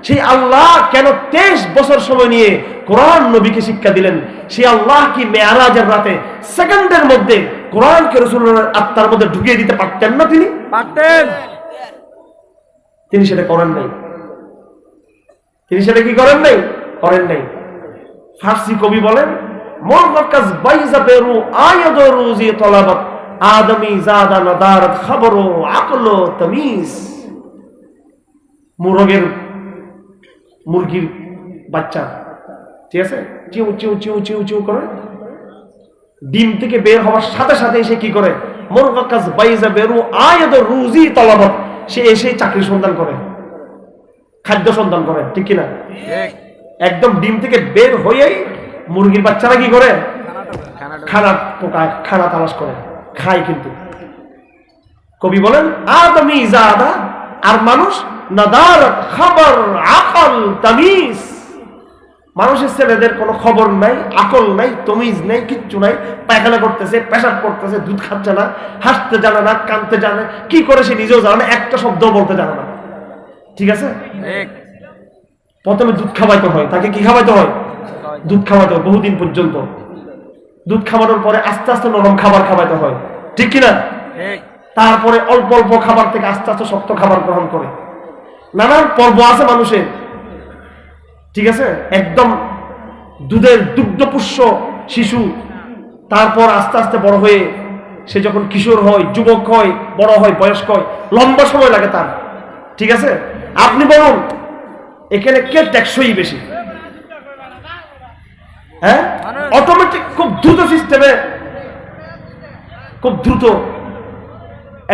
সেই আল্লাহ কেন 23 বছর সময় নিয়ে কোরআন নবীকে শিক্ষা দিলেন? সেই আল্লাহ কি মেরাজের রাতে সেকেন্ডের মধ্যে কোরআনকে রাসূলের আত্মার মধ্যে ঢুকিয়ে দিতে পারতেন না? তিনি পারতেন। তিনি সেটা করেন নাই। তিনি সেটা কি করেন নাই? করেন নাই। ফার্সি কবি বলেন, মুরকাজ বাইজা বেরু আয়াদু রুজি তলাবাত আদমি জাদা নাদারত খবরো আকলো তামিজ। মুরগির বাচ্চা, ঠিক আছে, চিউ চিউ চিউ চিউ চিউ করে ডিম থেকে বের হওয়ার সাথে সাথে সে কি করে? মুরকাজ বাইজা বেরু আয়াদু রুজি তলাবাত, সে এসে চাকরির সন্ধান করে, খাদ্য সন্ধান করে। ঠিক কিনা? একদম ডিম থেকে বের হয়েই মুরগির বাচ্চারা কি করে? খানা পোকায়, খানা তালাশ করে, খায়। কিন্তু কবি বলেন, আদমি জাদা, আর মানুষ নাদারত খবর আকল তামিজ। মানুষের ছেলেদের কোনো খবর নাই, আকল নাই, তমিজ নাই, কিচ্ছু নাই। পায়খানা করতেছে, পেশাব করতেছে, দুধ খাচ্ছে না, হাসতে জানে না, কাঁদতে জানে, কি করে সে নিজেও জানে না, একটা শব্দ বলতে জানে না। ঠিক আছে, প্রথমে দুধ খাওয়াইতে হয়, তাকে কি খাওয়াইতে হয়? দুধ খাওয়াইতে হয় বহুদিন পর্যন্ত। দুধ খাওয়ানোর পরে আস্তে আস্তে নরম খাবার খাওয়াইতে হয়। ঠিক কিনা? তারপরে অল্প অল্প খাবার থেকে আস্তে আস্তে শক্ত খাবার গ্রহণ করে। নানান পর্ব আছে মানুষের। ঠিক আছে, একদম দুধের দুগ্ধপুষ্য শিশু, তারপর আস্তে আস্তে বড় হয়ে সে যখন কিশোর হয়, যুবক হয়, বড় হয়, বয়স্ক হয়, লম্বা সময় লাগে তার। ঠিক আছে, আপনি বলুন এখানে কে টেকসই বেশি? হ্যাঁ, অটোমেটিক খুব দ্রুত সিস্টেমে, খুব দ্রুত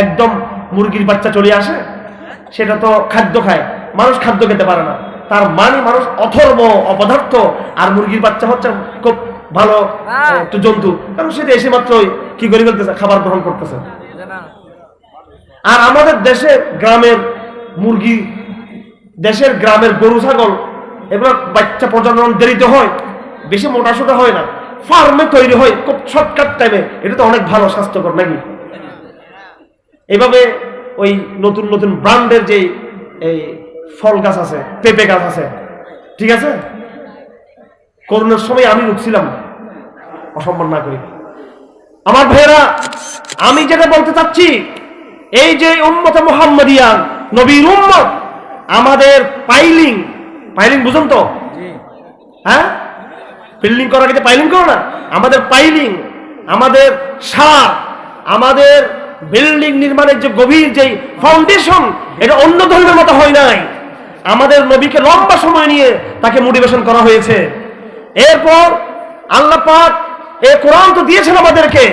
একদম মুরগির বাচ্চা চলে আসে। সেটা তো খাদ্য খায়, মানুষ খাদ্য খেতে পারে না। তার মানে মানুষ অথর্ব, অপদার্থ। আর মুরগির বাচ্চা হচ্ছে খুব ভালো একটু জন্তু, কারণ সেটা এসে মাত্রই কি করে ফেলতেছে, খাবার গ্রহণ করতেছে। আর আমাদের দেশে গ্রামের মুরগি, দেশের গ্রামের গরু ছাগল, এবার বাচ্চা প্রজনন দেরিতে হয়, বেশি মোটাসোটা হয় না, ফার্মে তৈরি হয় খুব শর্টকাট টাইমে। এটা তো অনেক ভালো, স্বাস্থ্যকর নাকি? এইভাবে ওই নতুন নতুন ব্র্যান্ডের যে এই ফল গাছ আছে, পেঁপে গাছ আছে, ঠিক আছে, করোনার সময় আমি রুখছিলাম, অসম্মান না করি। আমার ভাইয়েরা, আমি যেটা বলতে চাচ্ছি, এই যে উম্মতে মুহাম্মাদিয়া, নবীর উম্মত, আমাদের পাইলিং বুঝুন তো? হ্যাঁ, বিল্ডিং করার আগে পাইলিং করো না? আমাদের পাইলিং, আমাদের সার, আমাদের বিল্ডিং নির্মাণের যে গভীর যে ফাউন্ডেশন, এটা অন্য ধর্মের মতো হয় নাই। আমাদের নবীকে লম্বা সময় নিয়ে তাকে মোটিভেশন করা হয়েছে। এরপর আল্লাহ পাক এই কোরআন তো দিয়েছেন আমাদেরকে।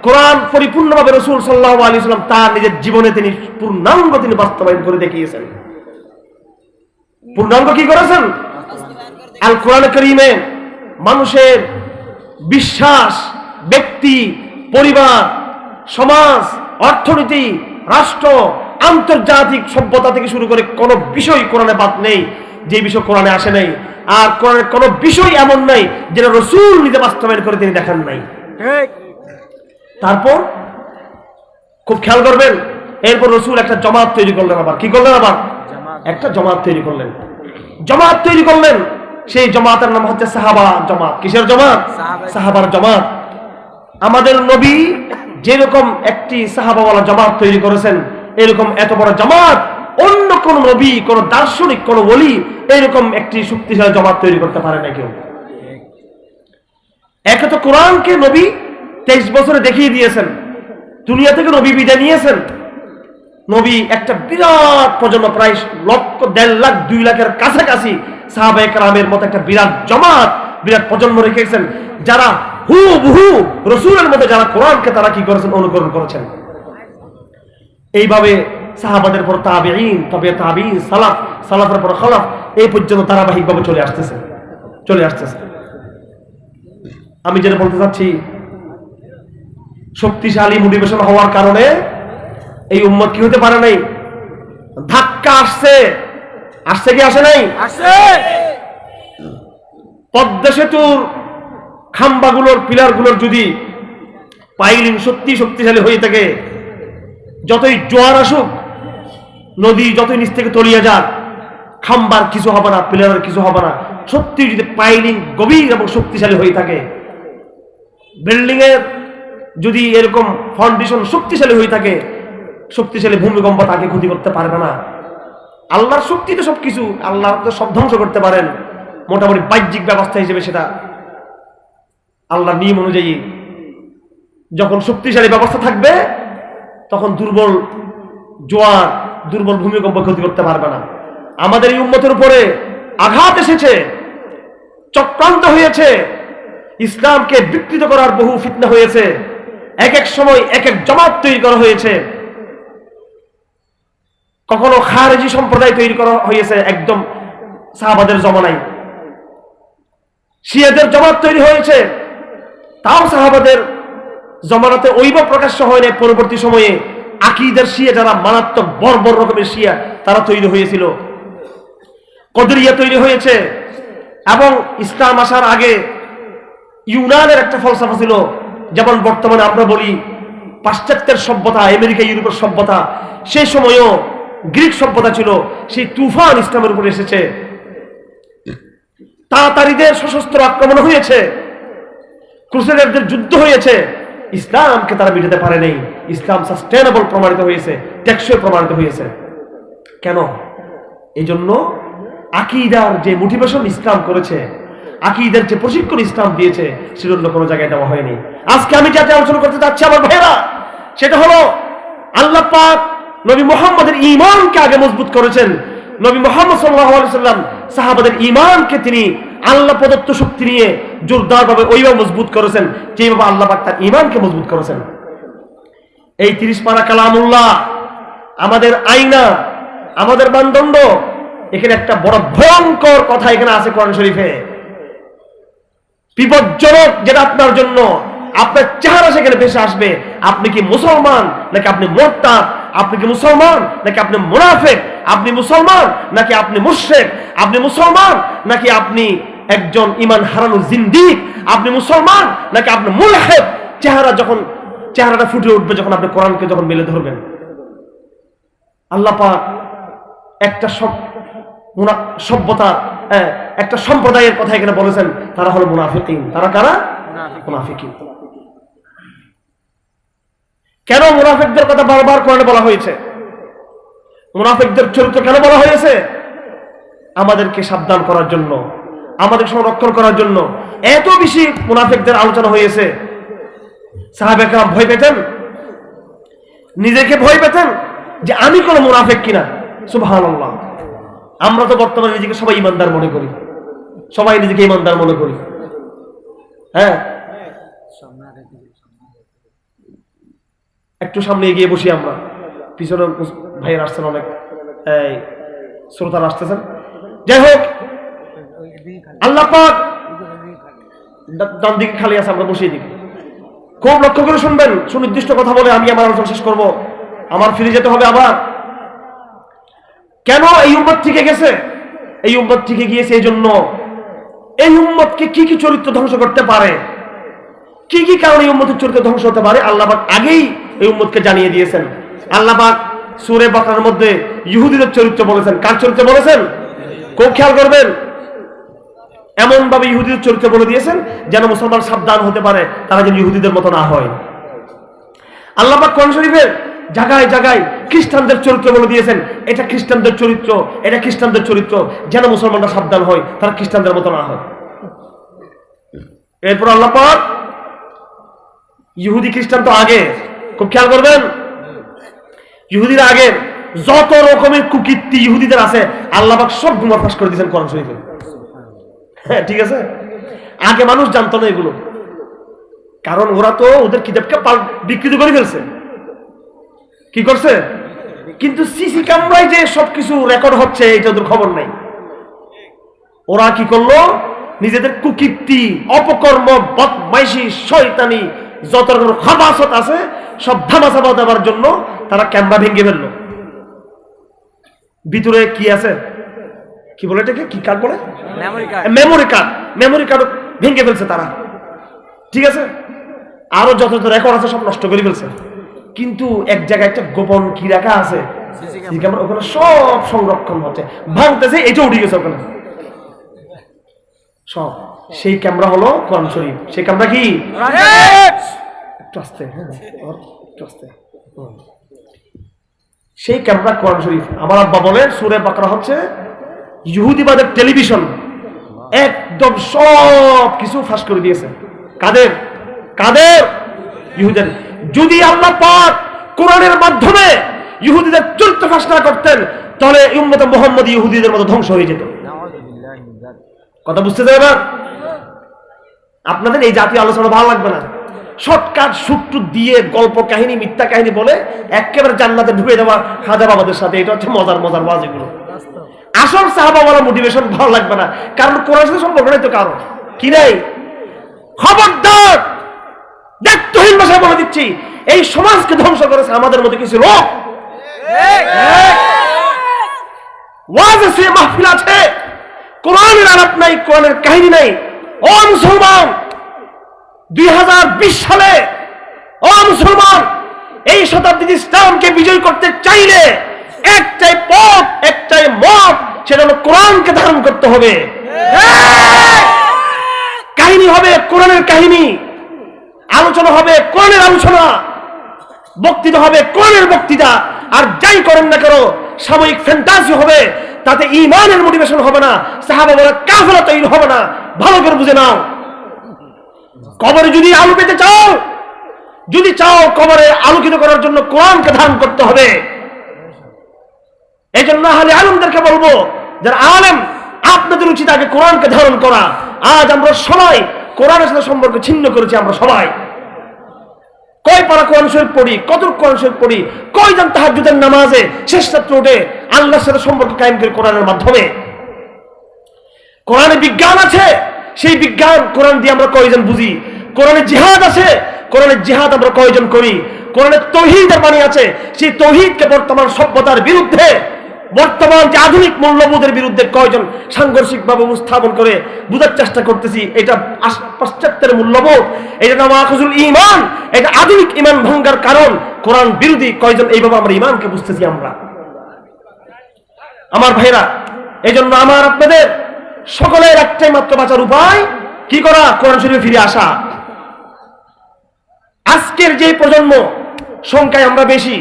কোরআন পরিপূর্ণভাবে রাসূল সাল্লাল্লাহু আলাইহি ওয়াসাল্লাম তার নিজের জীবনে তিনি পূর্ণাঙ্গ তিনি বাস্তবায়ন করে দেখিয়েছেন। পূর্ণাঙ্গ কি করেছেন? আল কোরআন কারীমে মানুষের বিশ্বাস, ব্যক্তি, পরিবার, সমাজ, অর্থনীতি, রাষ্ট্র, আন্তর্জাতিক সভ্যতা থেকে শুরু করে কোন বিষয় কোরআনে বাদ নেই যে বিষয় কোরআনে আসে নাই। আর কোরআনের কোন বিষয় এমন নাই যেটা রাসূল নিজে বাস্তবায়ন করে তিনি দেখান নাই। তারপর খুব খেয়াল করবেন, এরপর রাসূল একটা জামাত তৈরি করলেন। আবার কি করলেন? আবার একটা জামাত তৈরি করলেন। জামাত তৈরি করলেন, সেই জামাতের নাম হচ্ছে সাহাবা জামাত। কিসের জামাত? সাহাবার জামাত। আমাদের নবী যেরকম একটি সাহাবাওয়ালা জামাত তৈরি করেছেন, এরকম এত বড় জামাত অন্য কোন নবী, কোন দার্শনিক, কোন ওলি এরকম একটি শক্তিশালী জামাত তৈরি করতে পারে না কেউ। একে তো কোরআনকে নবী 23 বছরে দেখিয়ে দিয়েছেন, দুনিয়া থেকে নবী বিদায় নিয়েছেন। নবী একটা বিরাট প্রজন্ম, প্রায় 1.5 লাখ 2 লাখের কাছাকাছি সাহাবায়ে কেরামের মতো একটা বিরাট জমাত, বিরাট প্রজন্ম রেখেছেন, যারা হুবহু রাসূলের মতো যারা কোরআনকে তারা কি করেছেন, অনুকরণ করেছেন। এইভাবে সাহাবাদের পর তাবেঈন, তবে তাবেঈন, সালাফ, সালাফের পর খালাফ, এই পর্যন্ত ধারাবাহিকভাবে চলে আসতেছে। আমি যেটা বলতে চাচ্ছি, শক্তিশালী মোটিভেশন হওয়ার কারণে এই উম্মত কি হতে পারে নাই, ধাক্কা আসছে কি আসে নাই? পদ্মা সেতুর খাম্বাগুলোর, পিলারগুলোর যদি পাইলিং শক্তিশালী হয়ে থাকে, যতই জোয়ার আসুক, নদী যতই নিচ থেকে তলিয়ে যাক, খাম্বার কিছু হবে না, পিলারের কিছু হবে না। সত্যি যদি পাইলিং গভীর এবং শক্তিশালী হয়ে থাকে, বিল্ডিং এর যদি এরকম ফাউন্ডেশন শক্তিশালী হয়ে থাকে, শক্তিশালী ভূমিকম্প তাকে ক্ষতি করতে পারবে না। আল্লাহর শক্তি তো সবকিছু, আল্লাহ তো সব ধ্বংস করতে পারেন। মোটামুটি বাহ্যিক ব্যবস্থা হিসেবে সেটা আল্লাহর নিয়ম অনুযায়ী যখন শক্তিশালী ব্যবস্থা থাকবে, তখন দুর্বল জোয়ার, দুর্বল ভূমিকম্প ক্ষতি করতে পারবে না। আমাদের এই উম্মতের উপরে আঘাত এসেছে, চক্রান্ত হয়েছে, ইসলামকে বিকৃত করার বহু ফিতনা হয়েছে, এক এক সময় এক এক জামাত তৈরি করা হয়েছে, কখনো খারেজি সম্প্রদায় তৈরি করা হয়েছে একদম সাহাবাদের জমানায়, শিয়াদের জামাত তৈরি হয়েছে, তাও সাহাবাদের জমানাতে ওইব প্রকাশ্য হয় না। পরবর্তী সময়ে আকীদার শিয়া, যারা মারাত্মক বর্বর রকমের শিয়া, তারা তৈরি হয়েছিল, কদরিয়া তৈরি হয়েছে। এবং ইসলাম আসার আগে ইউনানের একটা ফলসফা ছিল, যেমন বর্তমানে আমরা বলি পাশ্চাত্যের সভ্যতা, আমেরিকা ইউরোপের সভ্যতা, সেই সময়ও গ্রিক সভ্যতা ছিল। সেই তুফান ইসলামের উপরে এসেছে, তাতারীদের সশস্ত্র আক্রমণ হয়েছে, ক্রুসেডারদের যুদ্ধ হয়েছে, ইসলামকে তারা মিটাতে পারে নাই। ইসলাম সাস্টেনেবল প্রমাণিত হয়েছে, টেকসই প্রমাণিত হয়েছে। কেন? এই জন্য আকীদার যে মোটিভেশন ইসলাম করেছে, আকীদার যে প্রশিক্ষণ ইসলাম দিয়েছে, সেজন্য কোনো জায়গায় দেওয়া হয়নি। আজকে আমি যাতে আলোচনা করতে চাচ্ছি আমার ভাইয়েরা, সেটা হলো আল্লাহ পাক নবী মুহাম্মদের ঈমানকে আগে মজবুত করেছেন। নবী মুহাম্মদ সাল্লাল্লাহু আলাইহি সাল্লাম সাহাবাদের ঈমানকে তিনি আল্লাহ প্রদত্ত শক্তি নিয়ে জোরদারভাবে ওইভাবে মজবুত করেছেন, যেভাবে আল্লাহ পাক তার ঈমানকে মজবুত করেছেন। এই 30 পারা কালামুল্লাহ আমাদের আয়না, আমাদের মানদণ্ড। এখানে একটা বড় ভয়ঙ্কর কথা এখানে আছে কোরআন শরীফে, বিপজ্জনক, যেটা আপনার জন্য, আপনার চেহারা সেখানে ভেসে আসবে। আপনি কি মুসলমান নাকি আপনি মুরতাদ? আপনি কি মুসলমান নাকি আপনি মুনাফিক? আপনি মুসলমান নাকি আপনি মুশরিক? আপনি মুসলমান নাকি আপনি একজন ঈমান হারানো জিন্দিক? আপনি মুসলমান নাকি আপনি মুলহিদ? চেহারাটা ফুটে উঠবে যখন আপনি কোরআনকে যখন মেলে ধরবেন। আল্লাহ পাক একটা সভ্যতা, একটা সম্প্রদায়ের কথা এখানে বলেছেন, তারা হলো মুনাফিকিন। তারা কারা? মুনাফিকিন। কেন মুনাফিকদের কথা বারবার কোরআনে বলা হয়েছে? মুনাফিকদের চরিত্র কেন বলা হয়েছে? আমাদেরকে সাবধান করার জন্য, আমাদের সংরক্ষণ করার জন্য এত বেশি মুনাফিকদের আলোচনা হয়েছে। সাহাবায়ে কেরাম ভয় পেতেন, নিজেকে ভয় পেতেন যে আমি কোন মুনাফিক কিনা। সুবহানাল্লাহ। আমরা তো বর্তমানে নিজেকে সবাই ইমানদার মনে করি, সবাই নিজেকে ইমানদার মনে করি। হ্যাঁ, একটু সামনে এগিয়ে বসি আমরা, পিছনে ভাইয়ের আসছেন, অনেক শ্রোতারা আসতেছেন। যাই হোক, আল্লাহ পাক ডান দিকে খালি আছে, আমরা বসিয়ে দিই। খুব লক্ষ্য করে শুনবেন, সুনির্দিষ্ট কথা বলে আমি আমার আলোচনা শেষ করব, আমার ফিরে যেতে হবে আবার। কেন এই উম্মত থেকে গেছে? এই উম্মত থেকে গিয়েছে এই জন্য, এই উম্মতকে কি কি চরিত্র ধ্বংস করতে পারে, কি কি কারণে এই উম্মতের চরিত্র ধ্বংস হতে পারে, আল্লাহ পাক আগেই এই উম্মতকে জানিয়ে দিয়েছেন। আল্লাহ পাক সূরা বাকারার মধ্যে ইহুদিদের চরিত্র বলেছেন। কার চরিত্র বলেছেন? খুব খেয়াল করবেন। এমন ভাবে ইহুদিদের চরিত্র বলে দিয়েছেন যেন মুসলমান সাবধান হতে পারে, তারা যেন ইহুদিদের মতো না হয়। আল্লাহ পাক কোরআন শরীফের জায়গায় জায়গায় খ্রিস্টানদের চরিত্র বলে দিয়েছেন, এটা খ্রিস্টানদের চরিত্র, এটা খ্রিস্টানদের চরিত্র, যেন মুসলমানরা সাবধান হয়, তারা খ্রিস্টানদের মতো না হয়। এরপর আল্লাহ পাক ইহুদি খ্রিস্টান তো আগে, খুব খেয়াল করবেন, ইহুদিরা আগে যত রকমের কুকীর্তি ইহুদিদের আছে আল্লাহ পাক সব গুমর ফাঁস করে দিয়েছেন কোরআন শরীফে। হ্যাঁ ঠিক আছে, আগে মানুষ জানতো না এগুলো, কারণ ওরা তো ওদের কিতাবকে বিকৃত করে ফেলছে। কি করছে? কিন্তু সিসি ক্যামেরায় যে সবকিছু রেকর্ড হচ্ছে এটা ওদের খবর নাই। ওরা কি করলো? নিজেদের কুকীর্তি, অপকর্ম, বদমাইশি, শয়তানি, যত রকমের খাবাসত আছে সব ধামাচাপা দেওয়ার জন্য তারা ক্যামেরা ভেঙে ফেললো। ভিতরে কি আছে, কি বলে এটাকে, কি কার্ড বলে? মেমোরি কার্ড ভেঙে ফেলছে তারা। ঠিক আছে, আরো যত রেকর্ড আছে সব নষ্ট করে ফেলছে। কিন্তু এক জায়গায় একটা গোপন কি রাখা আছে, ওখানে সব সংরক্ষণ হচ্ছে, ভাঙতেছে, এটা উঠে গেছে ওখানে সব। সেই ক্যামেরা হলো কোরআন শরীফ। সেই ক্যামেরা কি? একটু আস্তে, একটু আস্তে। সেই ক্যামেরা কোরআন শরীফ। আমার আব্বা বলে সূরা বাকরা হচ্ছে ইহুদিবাদের টেলিভিশন, একদম সব কিছু ফাঁস করে দিয়েছে। কাদের? কাদের? ইহুদিদের। যদি আল্লাহ পাক কোরআনের মাধ্যমে ইহুদিদের চরিত্র ফাঁস না করতেন তাহলে উম্মত মুহাম্মদ ইহুদিদের মতো ধ্বংস হয়ে যেত। কথা বুঝতে যাবে? আপনাদের এই জাতীয় আলোচনা ভালো লাগবে না। শর্টকাট সূত্র দিয়ে গল্প কাহিনী, মিথ্যা কাহিনী বলে একেবারে জান্নাতে ঢুকে দেওয়া খাজা বাবাদের সাথে, এটা হচ্ছে মজার মজার ওয়াজ এগুলো। আসল সাহাবা বলা মোটিভেশন ভালো লাগবে না, কারণ কোরআনের সাথে সম্পর্ক নেই তো কারো। কি নেই? খবরদার, দায়িত্বহীন ভাষায় বলে দিচ্ছি, এই সমাজকে ধ্বংস করেছে আমাদের মধ্যে কিছু লোক। ওয়াজ আছে, মাহফিল আছে, কোরআনের আলাপ নাই, কোরআনের কাহিনী নাই। ও মুসলমান, 2020 সালে, ও মুসলমান, এই শতাব্দীতে ইসলামকে বিজয় করতে চাইলে একটাই পথ, একটাই মত, সেটা হলো কোরআনকে ধারণ করতে হবে। কাহিনী হবে কোরআনের কাহিনী, আলোচনা হবে কোরআনের আলোচনা, বক্তৃতা হবে কোরআনের বক্তৃতা। আর যাই করেন না কেন, সাময়িক ফ্যান্টাসি হবে, তাতে ঈমানের মোটিভেশন হবে না, সাহাবা বলা কাফেলা তৈরি হবে না। ভালো করে বুঝে নাও। কবরে যদি আলো পেতে চাও, যদি চাও কবরে আলোকিত করার জন্য কোরআনকে ধারণ করতে হবে। এই জন্য আহলে আলেমদেরকে বলবো, যারা আলেম, আপনাদের উচিত আগে কোরআনকে ধারণ করা। আজ আমরা সবাই কোরআনের সাথে সম্পর্ক ছিন্ন করেছি। আমরা সবাই কয় পারা কোরআন শরীফ পড়ি, কত কোরআন শরীফ পড়ি, কয়জন তাহাজ্জুদের নামাজে শেষ রাত্রে উঠে আল্লাহর সাথে সম্পর্ক কায়েম করে কোরআনের মাধ্যমে। কোরআনে বিজ্ঞান আছে, সেই বিজ্ঞান কোরআন দিয়ে আমরা কয়জন বুঝি। কোরআনে জিহাদ আছে, কোরআনের জিহাদ আমরা কয়জন করি। কোরআনে তৌহিদের বাণী আছে, সেই তৌহিদকে বর্তমান সভ্যতার বিরুদ্ধে, বর্তমান যে আধুনিক মূল্যবোধের বিরুদ্ধে কয়জন সাংঘর্ষিক ভাবে উপস্থাপন করে বোঝার চেষ্টা করতেছি। এটা পাশ্চাত্যের মূল্যবোধ, এটা নামাখুজুল ঈমান, এটা আধুনিক ঈমান ভঙ্গার কারণ। কোরআন বিরোধী কয়জন এইভাবে আমরা ঈমানকে বুঝতেছি আমরা। আমার ভাইরা, এই জন্য আমার আপনাদের সকলের একটাই মাত্র বাঁচার উপায় কি করা? কোরআন শরীফে ফিরে আসা। আজকের যে প্রজন্ম, সংখ্যায় আমরা বেশি,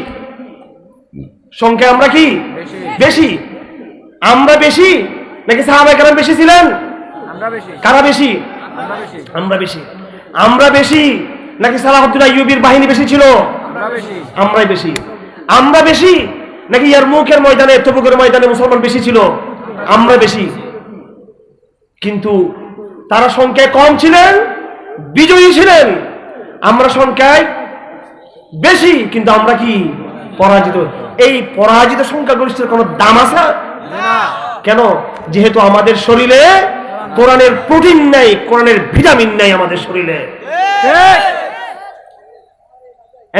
সংখ্যায় আমরা কি বেশি? আমরা বেশি নাকি সাহাবায়ে কেরাম বেশি ছিলেন? কারা বেশি? আমরা বেশি। আমরা বেশি নাকি সালাহুদ্দিন আইয়ুবীর বাহিনী বেশি ছিল? আমরাই বেশি। আমরা বেশি নাকি ইয়ারমুকের ময়দানে, তবুকের ময়দানে মুসলমান বেশি ছিল? আমরা বেশি। কিন্তু তারা সংখ্যায় কম ছিলেন, বিজয়ী ছিলেন। আমরা সংখ্যায় বেশি, কিন্তু আমরা কি পরাজিত। এই পরাজিত সংখ্যাগরিষ্ঠের কোনো দাম আছে? কেন? যেহেতু আমাদের শরীরে কোরআনের প্রোটিন নাই, কোরআনের ভিটামিন নাই আমাদের শরীরে।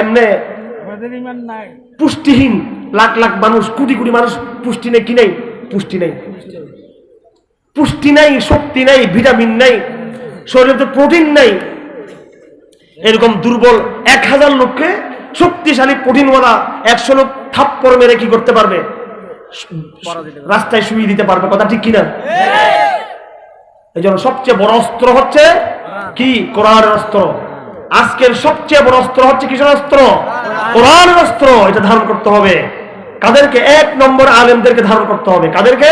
এমনে পুষ্টিহীন লাখ লাখ মানুষ, কোটি কোটি মানুষ পুষ্টি নেই। কি নেই? পুষ্টি নেই, পুষ্টি নাই, শক্তি নাই, ভিটামিন নাই, শরীরে প্রোটিন নাই। এরকম দুর্বল 1000 লোককে শক্তিশালী প্রোটিনওয়ালা 100 লোক থাপ্পড় মেরে কি করতে পারবে? রাস্তায় শুয়ে দিতে পারবে। কথা ঠিক কিনা? এই জন্য সবচেয়ে বড় অস্ত্র হচ্ছে কি? কোরআনের অস্ত্র। আজকের সবচেয়ে বড় অস্ত্র হচ্ছে কিসের অস্ত্র? কোরআনের অস্ত্র। এটা ধারণ করতে হবে। কাদেরকে? 1 নম্বর আলেমদেরকে ধারণ করতে হবে। কাদেরকে?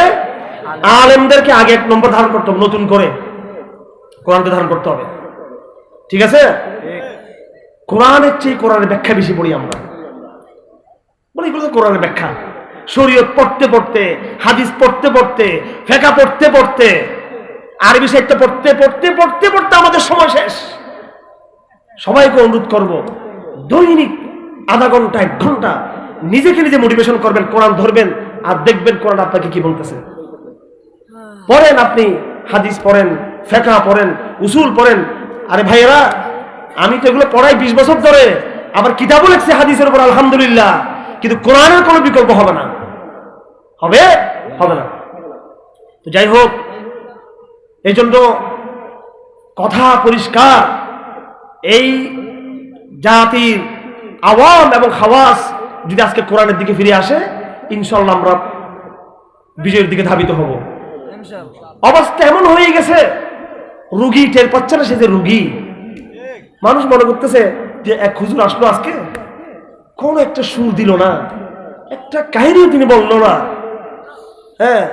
আলেমদেরকে আগে 1 নম্বর ধারণ করতে হবে। নতুন করে কোরআনকে ধারণ করতে হবে। ঠিক আছে? কোরআনের চেয়ে কোরআনের ব্যাখ্যা বেশি পড়ি আমরা, মানে এগুলো তো কোরআনের ব্যাখ্যা। শরীয়ত পড়তে পড়তে, হাদিস পড়তে পড়তে, ফিকহ পড়তে পড়তে, আরবি সাহিত্য পড়তে পড়তে পড়তে পড়তে আমাদের সময় শেষ। সবাইকে অনুরোধ করব, দৈনিক আধা ঘন্টা 1 ঘন্টা নিজেকে নিজে মোটিভেশন করবেন, কোরআন ধরবেন আর দেখবেন কোরআন আপনাকে কি বলতেছে। পড়েন, আপনি হাদিস পড়েন, ফিকহ পড়েন, উসুল পড়েন। আরে ভাইয়েরা, আমি তো এগুলো পড়াই 20 বছর ধরে, আবার কিতাবও লিখছি হাদিসের উপর, আলহামদুলিল্লাহ, কিন্তু কোরআনের কোনো বিকল্প হবে না, হবে না। তো যাই হোক, এই জন্য কথা পরিষ্কার, এই জাতির আওয়াম এবং খাওয়াস যদি আজকে কোরআনের দিকে ফিরে আসে, ইনশাআল্লাহ আমরা বিজয়ের দিকে ধাবিত হব। অবস্থা এমন হয়ে গেছে, রুগী টের পাচ্ছে না সে যে রুগী। মানুষ মনে করতেছে যে এক হুজুর আসলো আজকে, কোন একটা সুর দিল না, একটা কাহিনীও তিনি বললো না, হ্যাঁ,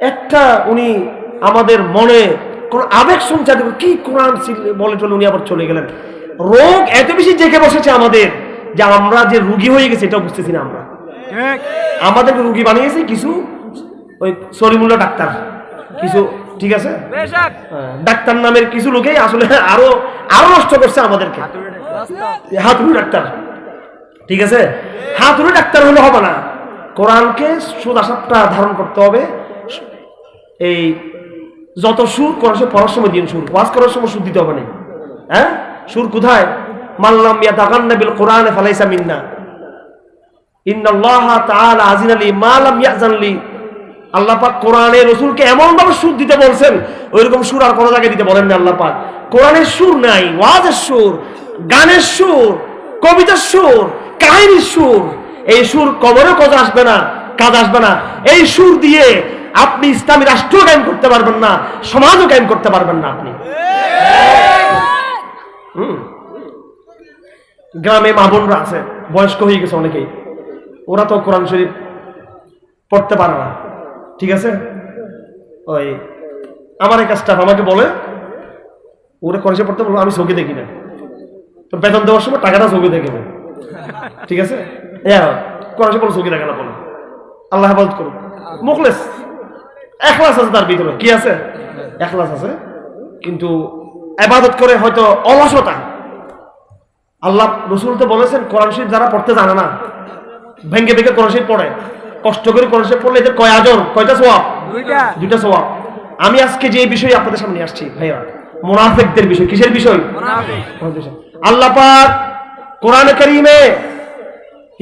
একটা উনি আমাদের মনে কোন আবেগ সঞ্চার কি কোরআন বলে চলে উনি আবার চলে গেলেন। রোগ এত বেশি জেগে বসেছে আমাদের যে আমরা যে রুগী হয়ে গেছে এটা বুঝতেছি না। আমরা আমাদেরকে রুগী বানিয়েছি কিছু ওই সলিমুল্লাহ ডাক্তার, কিছু, ঠিক আছে, ডাক্তার নামের কিছু লোকেই আসলে আরো নষ্ট করছে আমাদেরকে। হাতুড়ি ডাক্তার, ঠিক আছে, হাতুড়ি ডাক্তার হলে হবে না, কোরআনকে সোজা সাপটা ধারণ করতে হবে। এই যত সুর কোরআন পড়ার সময় দিন, সুর ওয়াজ করার সময় সুর দিতে হবে না। হ্যাঁ, সুর কোথায়? মাল্লাম ইয়াতাগান্না বিল কোরআনে ফালাইসা মিন্না, ইন্নাল্লাহা তাআলা আযিনা লি মা লাম ইয়াযান লি। আল্লাহ পাক কোরআনে রাসূলকে এমন ভাবে সুর দিতে বলছেন, ওইরকম সুর আর কোনো জায়গায় দিতে বলেন না আল্লাহ পাক। কোরআনের সুর নাই, ওয়াজের সুর, গানের সুর, কবিতার সুর, কাহিনীর সুর। এই সুর কবরে কাজ আসবে না। এই সুর দিয়ে আপনি ইসলামী রাষ্ট্র কায়েম করতে পারবেন না, সমাজও কায়েম করতে পারবেন না আপনি। গ্রামে মা বোনরা আছে, বয়স্ক হয়ে গেছে অনেকেই, ওরা তো কোরআন শরীফ পড়তে পারে না, ঠিক আছে। ওই আমার এক স্টাফ আমাকে বলে, ওরা কোরআন শরীফ পড়তে বলবো, আমি চোখে দেখি না, তো বেতন দেওয়ার সময় টাকাটা চোখে দেখে, ঠিক আছে, কোরআন শরীফ চোখে দেখে না, বলে আল্লাহ হেফাজত করুন। মুখলেস, এখলাস আছে তার ভিতরে, কি আছে? এখলাস আছে, কিন্তু ইবাদত করে হয়তো অলসতা। আল্লাহ রাসূল তো বলেছেন, কোরআন শরীফ যারা পড়তে জানে না, ভেঙ্গে ভেঙ্গে কোরআন শরীফ পড়ে, কষ্ট করে কোরআন শরীফ পড়লে এদের কয় আজর, কয়টা সওয়াব? দুইটা সওয়াব। আমি আজকে যে বিষয় আপনাদের সামনে আসছি ভাইয়া, মুনাফিকদের বিষয়। কিসের বিষয়? আল্লাহ পাক কোরআনে কারীমে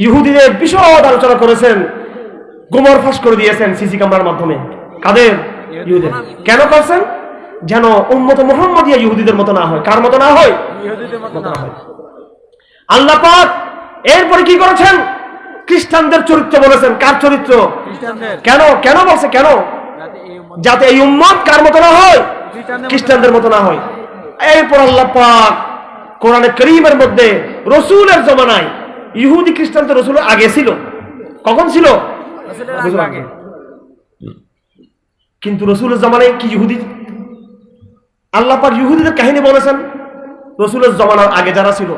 ইহুদিদের বিশদ আলোচনা করেছেন, গোমর ফাঁস করে দিয়েছেন সিসি ক্যামেরার মাধ্যমে। কাদের? ইহুদিদের। কেন করছেন? যেন উম্মত মুহাম্মাদিয়া ইহুদিদের মতো না হয়। কার মতো না হয়? ইহুদিদের মতো না হয়। আল্লাহ পাক এরপরে কি করেছেন? খ্রিস্টানদের চরিত্র বলেছেন। কার চরিত্র? কেন বলছে? কেন? যাতে এই উম্মত কার মতো না হয়? খ্রিস্টানদের মতো না হয়। এরপর আল্লাহ পাক কোরআনে কারীমের মধ্যে রাসূলের জমানায়, ইহুদি খ্রিস্টান তো রাসূলের আগে ছিল। কখন ছিল? আগে। কিন্তু রাসূলের জমানায় কি ইহুদি? আল্লাহ পাক ইহুদিদের কাহিনী বলেছেন। রাসূলের জমানার আগে যারা ছিল,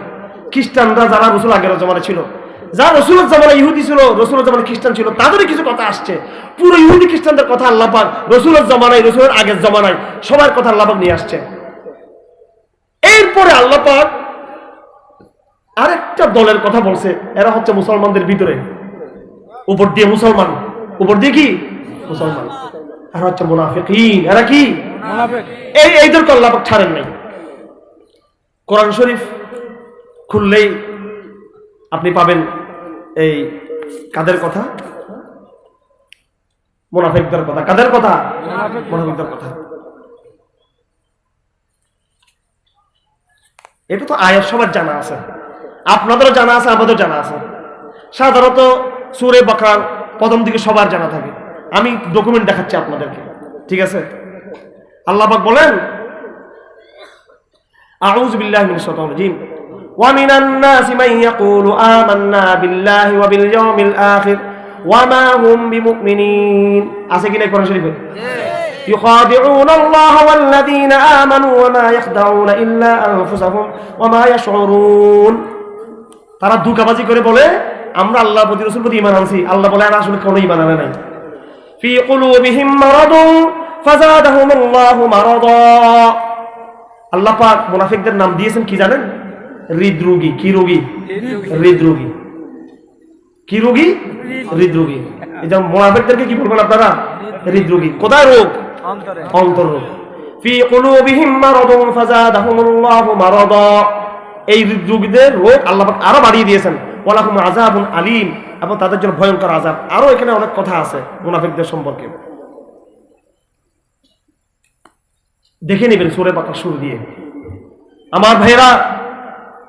খ্রিস্টানরা যারা রাসূল আগের জমানায় ছিল, যারা রাসূলের জমানায় ইহুদি ছিল, রাসূলের জমানায় খ্রিস্টান ছিল, তাদেরই কিছু কথা আসছে। পুরো ইহুদি খ্রিস্টানদের কথা আল্লাহ পাক রাসূলের জমানায়, রাসূলের আগের জমানায় সবার কথা আল্লাহ পাক নিয়ে আসছে। এরপরে আল্লাহ পাক আরেকটা দলের কথা বলছে, এরা হচ্ছে মুসলমানদের ভিতরে, উপর দিয়ে মুসলমান, উপর দিয়ে কি মুসলমান, আর হচ্ছে মুনাফিকিন। এরা কি? মুনাফিক। এইদেরকে আল্লাহ পাক ছাড়েন নাই। কোরআন শরীফ খুললেই আপনি পাবেন এই কাদের কথা? মুনাফিকদের কথা। কাদের কথা? মুনাফিকদের কথা। এটা তো আয়াত সবার জানা আছে, আপনাদেরও জানা আছে, আমাদেরও জানা আছে। সাধারণত সূরা বাকারার প্রথম দিকে সবার জানা থাকে। আমি ডকুমেন্ট দেখাচ্ছি আপনাদেরকে, ঠিক আছে? আল্লাহ পাক বলেন, আউযু বিল্লাহি মিনাশ শাইতানির রাজীম, ওয়া মিনান নাসি মান ইয়াকুলু আমান্না বিল্লাহি ওয়া বিল ইয়াউমিল আখির ওয়া মা হুম বিমুমিনিন। আছে কি না কোরআন শরীফে? يخادعون الله والذين آمنوا وما يخدعون إلا أنفسهم وما يشعرون তারা ধোঁকাবাজি করে বলে আমরা আল্লাহর প্রতি রাসূলের প্রতি ঈমান আনছি আল্লাহ বলে আর আসলে কোনো ঈমান আনে নাই ফি কুলুবিহিম মারাদুন ফাযাদাহুমুল্লাহু মারাদা আল্লাহ পাক মুনাফিকদের নাম দিয়েছেন কি জানেন হৃদরোগী কি রোগী হৃদরোগী কি রোগী হৃদরোগী এই যে মুনাফিকদেরকে কি বলবেন আপনারা হৃদরোগী কোথায় রোগ অন্তর রোগ ফি কুলুবিহিম মারাদুন ফাযাদাহুমুল্লাহু মারাদা এই হৃদরোগীদের রোগ আল্লাহ পাক আরো বাড়িয়ে দিয়েছেন ওয়ালাহুম আযাবুন আলীম এবং তাদের জন্য ভয়ঙ্কর আযাব আরো এখানে অনেক কথা আছে মুনাফিকদের সম্পর্কে দেখে নেবেন সূরা বাকারা শুরু দিয়ে আমার ভাইরা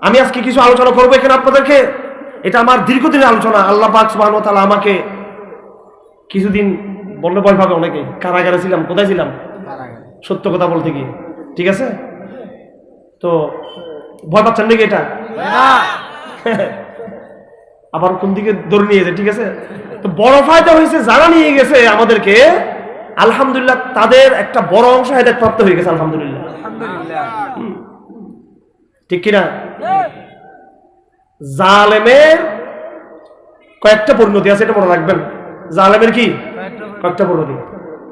আমি আজকে কিছু আলোচনা করব এখানে আপনাদেরকে এটা আমার দীর্ঘদিনের আলোচনা আল্লাহ পাক সুবহানাহু ওয়া তাআলা আমাকে কিছুদিন বললে ভয় পাবে অনেকে কারাগারে ছিলাম কোথায় ছিলাম সত্য কথা বলতে গিয়ে ঠিক আছে তো ভয় পাচ্ছেন নাকি এটা আবার কোন দিকে দৌড়ে নিয়ে যায় ঠিক আছে তো বড় ফায়দা হয়েছে যারা নিয়ে গেছে আমাদেরকে আলহামদুলিল্লাহ তাদের একটা বড় অংশ হেদায়েত প্রাপ্ত হয়ে গেছে আলহামদুলিল্লাহ ঠিক কিনা জালেমের কয়েকটা পরিণতি আছে এটা মনে রাখবেন জালেমের কি কয়েকটা পরিণতি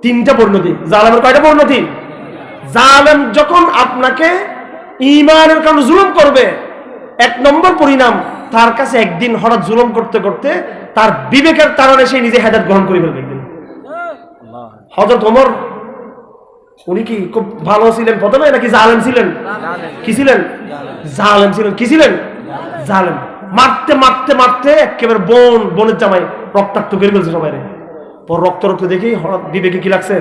তিনটা পরিণতি জালেমের কয়টা পরিণতি জালেম যখন আপনাকে ঈমানের কারণে জুলুম করবে এক নম্বর পরিণাম তার কাছে একদিন হঠাৎ জুলুম করতে করতে তার বিবেকের কারণে সে নিজে হেদায়েত গ্রহণ করে ফেলবে একদিন হযরত ওমর উনি কি খুব ভালো ছিলেন প্রথমে নাকি জালেম ছিলেন কি ছিলেন জালেম ছিলেন কি ছিলেন জালেম মারতে মারতে মারতে একেবারে বোনের জামাই রক্তাক্ত করে ফেলছে সবাই পর রক্ত রক্ত দেখি হঠাৎ বিবেকে কি লাগছে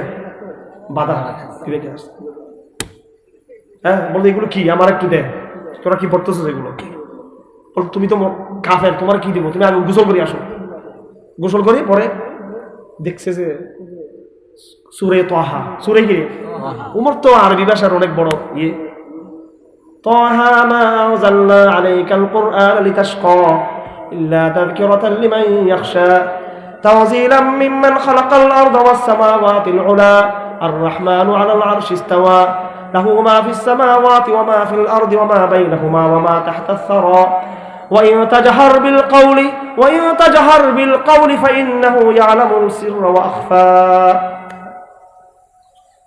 বাধা বিবেকে আসছে হ্যাঁ বলতে এগুলো কি আমার একটু দে তোরা কি পড়তেছো এগুলো তুমি তো কাফের তোমার কি দিব তুমি আগে গোসল করি আসো গোসল করি পরে দেখছে যে সূরা তাহা সূরা কি উমর তো আরবি ভাষার অনেক বড় ইয়ে তাহা মা আনজালনা আলাইকাল কুরআন লিতাশকা ইল্লা তাযকিরাতাল লিমান ইয়াখশা তানজিলাম মিম্মান খালাকাল আরদা ওয়াস সামাওয়াতিল উলা আর-রাহমানু আলাল আরশি ইসতাওয়া লাহু মা ফিস সামাওয়াতি ওয়া মা ফিল আরদি ওয়া মা বাইনাহুমা ওয়া মা তাহতাস সারা وإن تجهر بالقول فإنه يعلم السر وأخفى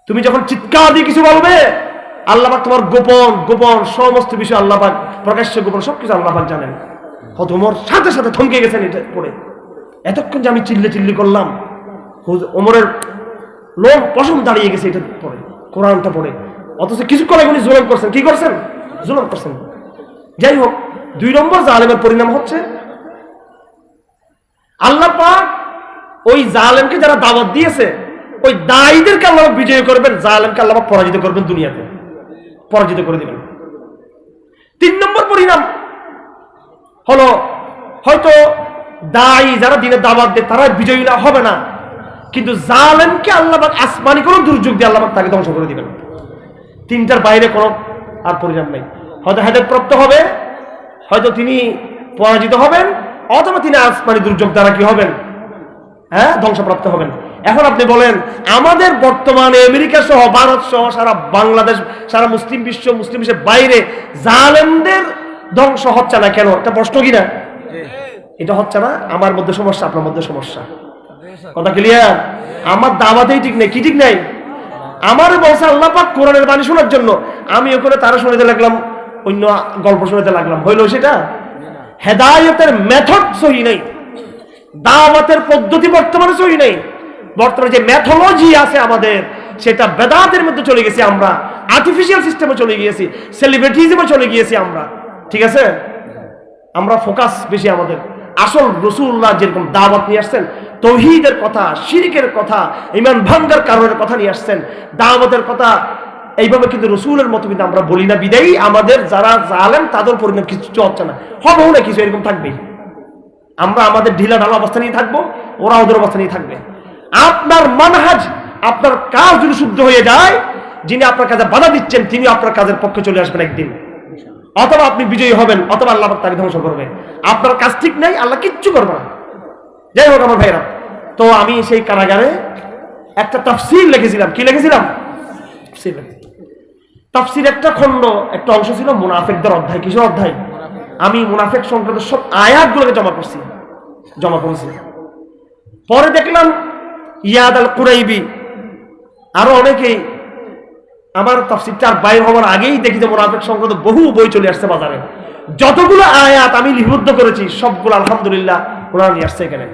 তুমি যখন চিৎকার দিয়ে কিছু বলবে আল্লাহ পাক তোমার গোপন গোপন সমস্ত বিষয় আল্লাহ পাক প্রকাশ্য গোপন সবকিছু আল্লাহ পাক জানেন হয়তো ওমর সাথে সাথে থমকে গেছেন এটা পড়ে এতক্ষণ যে আমি চিল্লি করলাম ওমরের লোম পশম দাঁড়িয়ে গেছে এটা পড়ে কোরআনটা পড়ে অথচ কিছুক্ষণ আগে উনি জুলুম করছেন কি করছেন জুলুম করছেন যাই হোক দুই নম্বর জালেমের পরিণাম হচ্ছে আল্লাহ পাক ওই জালেমকে যারা দাওয়াত দিয়েছে ওই দায়ীদেরকে আল্লাহ বিজয় করবেন জালেমকে আল্লাহ পাক পরাজিত করবেন দুনিয়াতে পরাজিত করে দিবেন তিন নম্বর পরিণাম হলো হয়তো দায়ী যারা দিনের দাওয়াত দেয় তারা বিজয়ী হবে না কিন্তু জালেমকে আল্লাহ পাক আসমানি কোনো দুর্যোগ দিয়ে আল্লাহ পাক তাকে ধ্বংস করে দিবেন তিনটার বাইরে কোনো আর পরিণাম নেই হয়তো হেদায়েত প্রাপ্ত হবে হয়তো তিনি পরাজিত হবেন অথবা তিনি আসমানি দুর্যোগ দ্বারা কি হবেন হ্যাঁ ধ্বংসপ্রাপ্ত হবেন এখন আপনি বলেন আমাদের বর্তমানে আমেরিকা সহ ভারত সহ সারা বাংলাদেশ সারা মুসলিম বিশ্বের বাইরে জালেমদের ধ্বংস হচ্ছে না কেন এটা প্রশ্ন কিনা এটা হচ্ছে না আমার মধ্যে সমস্যা আপনার মধ্যে সমস্যা কথা ক্লিয়ার আমার দাওয়াতেই ঠিক নেই কি ঠিক নাই আমার বলছে আল্লাহ পাক কোরআনের বাণী শোনার জন্য আমি ওখানে তারা শুনতে লাগলাম অন্য গল্প শুনতে লাগলাম হইল সেটা হেদায়েতের মেথড সহি নেই দাওয়াতের পদ্ধতি বর্তমানে সহি নেই বর্তমানে যে মেথোলজি আছে আমাদের সেটা বেদাতের মধ্যে চলে গেছি আমরা আর্টিফিশিয়াল সিস্টেমে চলে গিয়েছি সেলিব্রিটিজমে চলে গিয়েছি আমরা ঠিক আছে আমরা ফোকাস বেশি আমাদের আসল রাসূলুল্লাহ যেরকম দাওয়াত নিয়ে আসছেন তাওহীদের কথা শিরকের কথা ঈমান ভাঙার কারণের কথা নিয়ে আসছেন দাওয়াতের কথা এইভাবে কিন্তু রাসূলের মতো কিন্তু আমরা বলি না বিদায়ী আমাদের যারা জালেম তাদের পরিণাম কিছু হচ্ছে না হবেও না কিছু এরকম থাকবেই আমরা আমাদের ঢিলা ঢালা অবস্থা নিয়ে থাকবো ওরা ওদের অবস্থা নিয়ে থাকবে আপনার মানহাজ আপনার কাজ যদি শুদ্ধ হয়ে যায় যিনি আপনার কাজে বাধা দিচ্ছেন তিনি আপনার কাজের পক্ষে চলে আসবেন একদিন অথবা আপনি বিজয়ী হবেন অথবা আল্লাহ তাকে ধ্বংস করবে আপনার কাজ ঠিক নাই আল্লাহ কিচ্ছু করবে না যাই হোক আমার ভাইরা তো আমি সেই কারাগারে একটা তাফসীর লিখেছিলাম। কি লিখেছিলাম? তাফসীর। তাফসীর একটা খণ্ড, একটা অংশ ছিল মুনাফিকদের অধ্যায়। কিসের অধ্যায়? আমি মুনাফিক সংক্রান্ত সব আয়াতগুলোকে জমা করেছি। পরে দেখলাম ইয়াদ আল কুরাইবি আরো অনেকেই, আমার তাফসীরটা আর বাইর হওয়ার আগেই দেখি যে মুনাফিক সংক্রান্ত বহু বই চলে আসছে বাজারে। যতগুলো আয়াত আমি লিপিবদ্ধ করেছি সবগুলো আলহামদুলিল্লাহ ওনারা নিয়ে আসছে এখানে।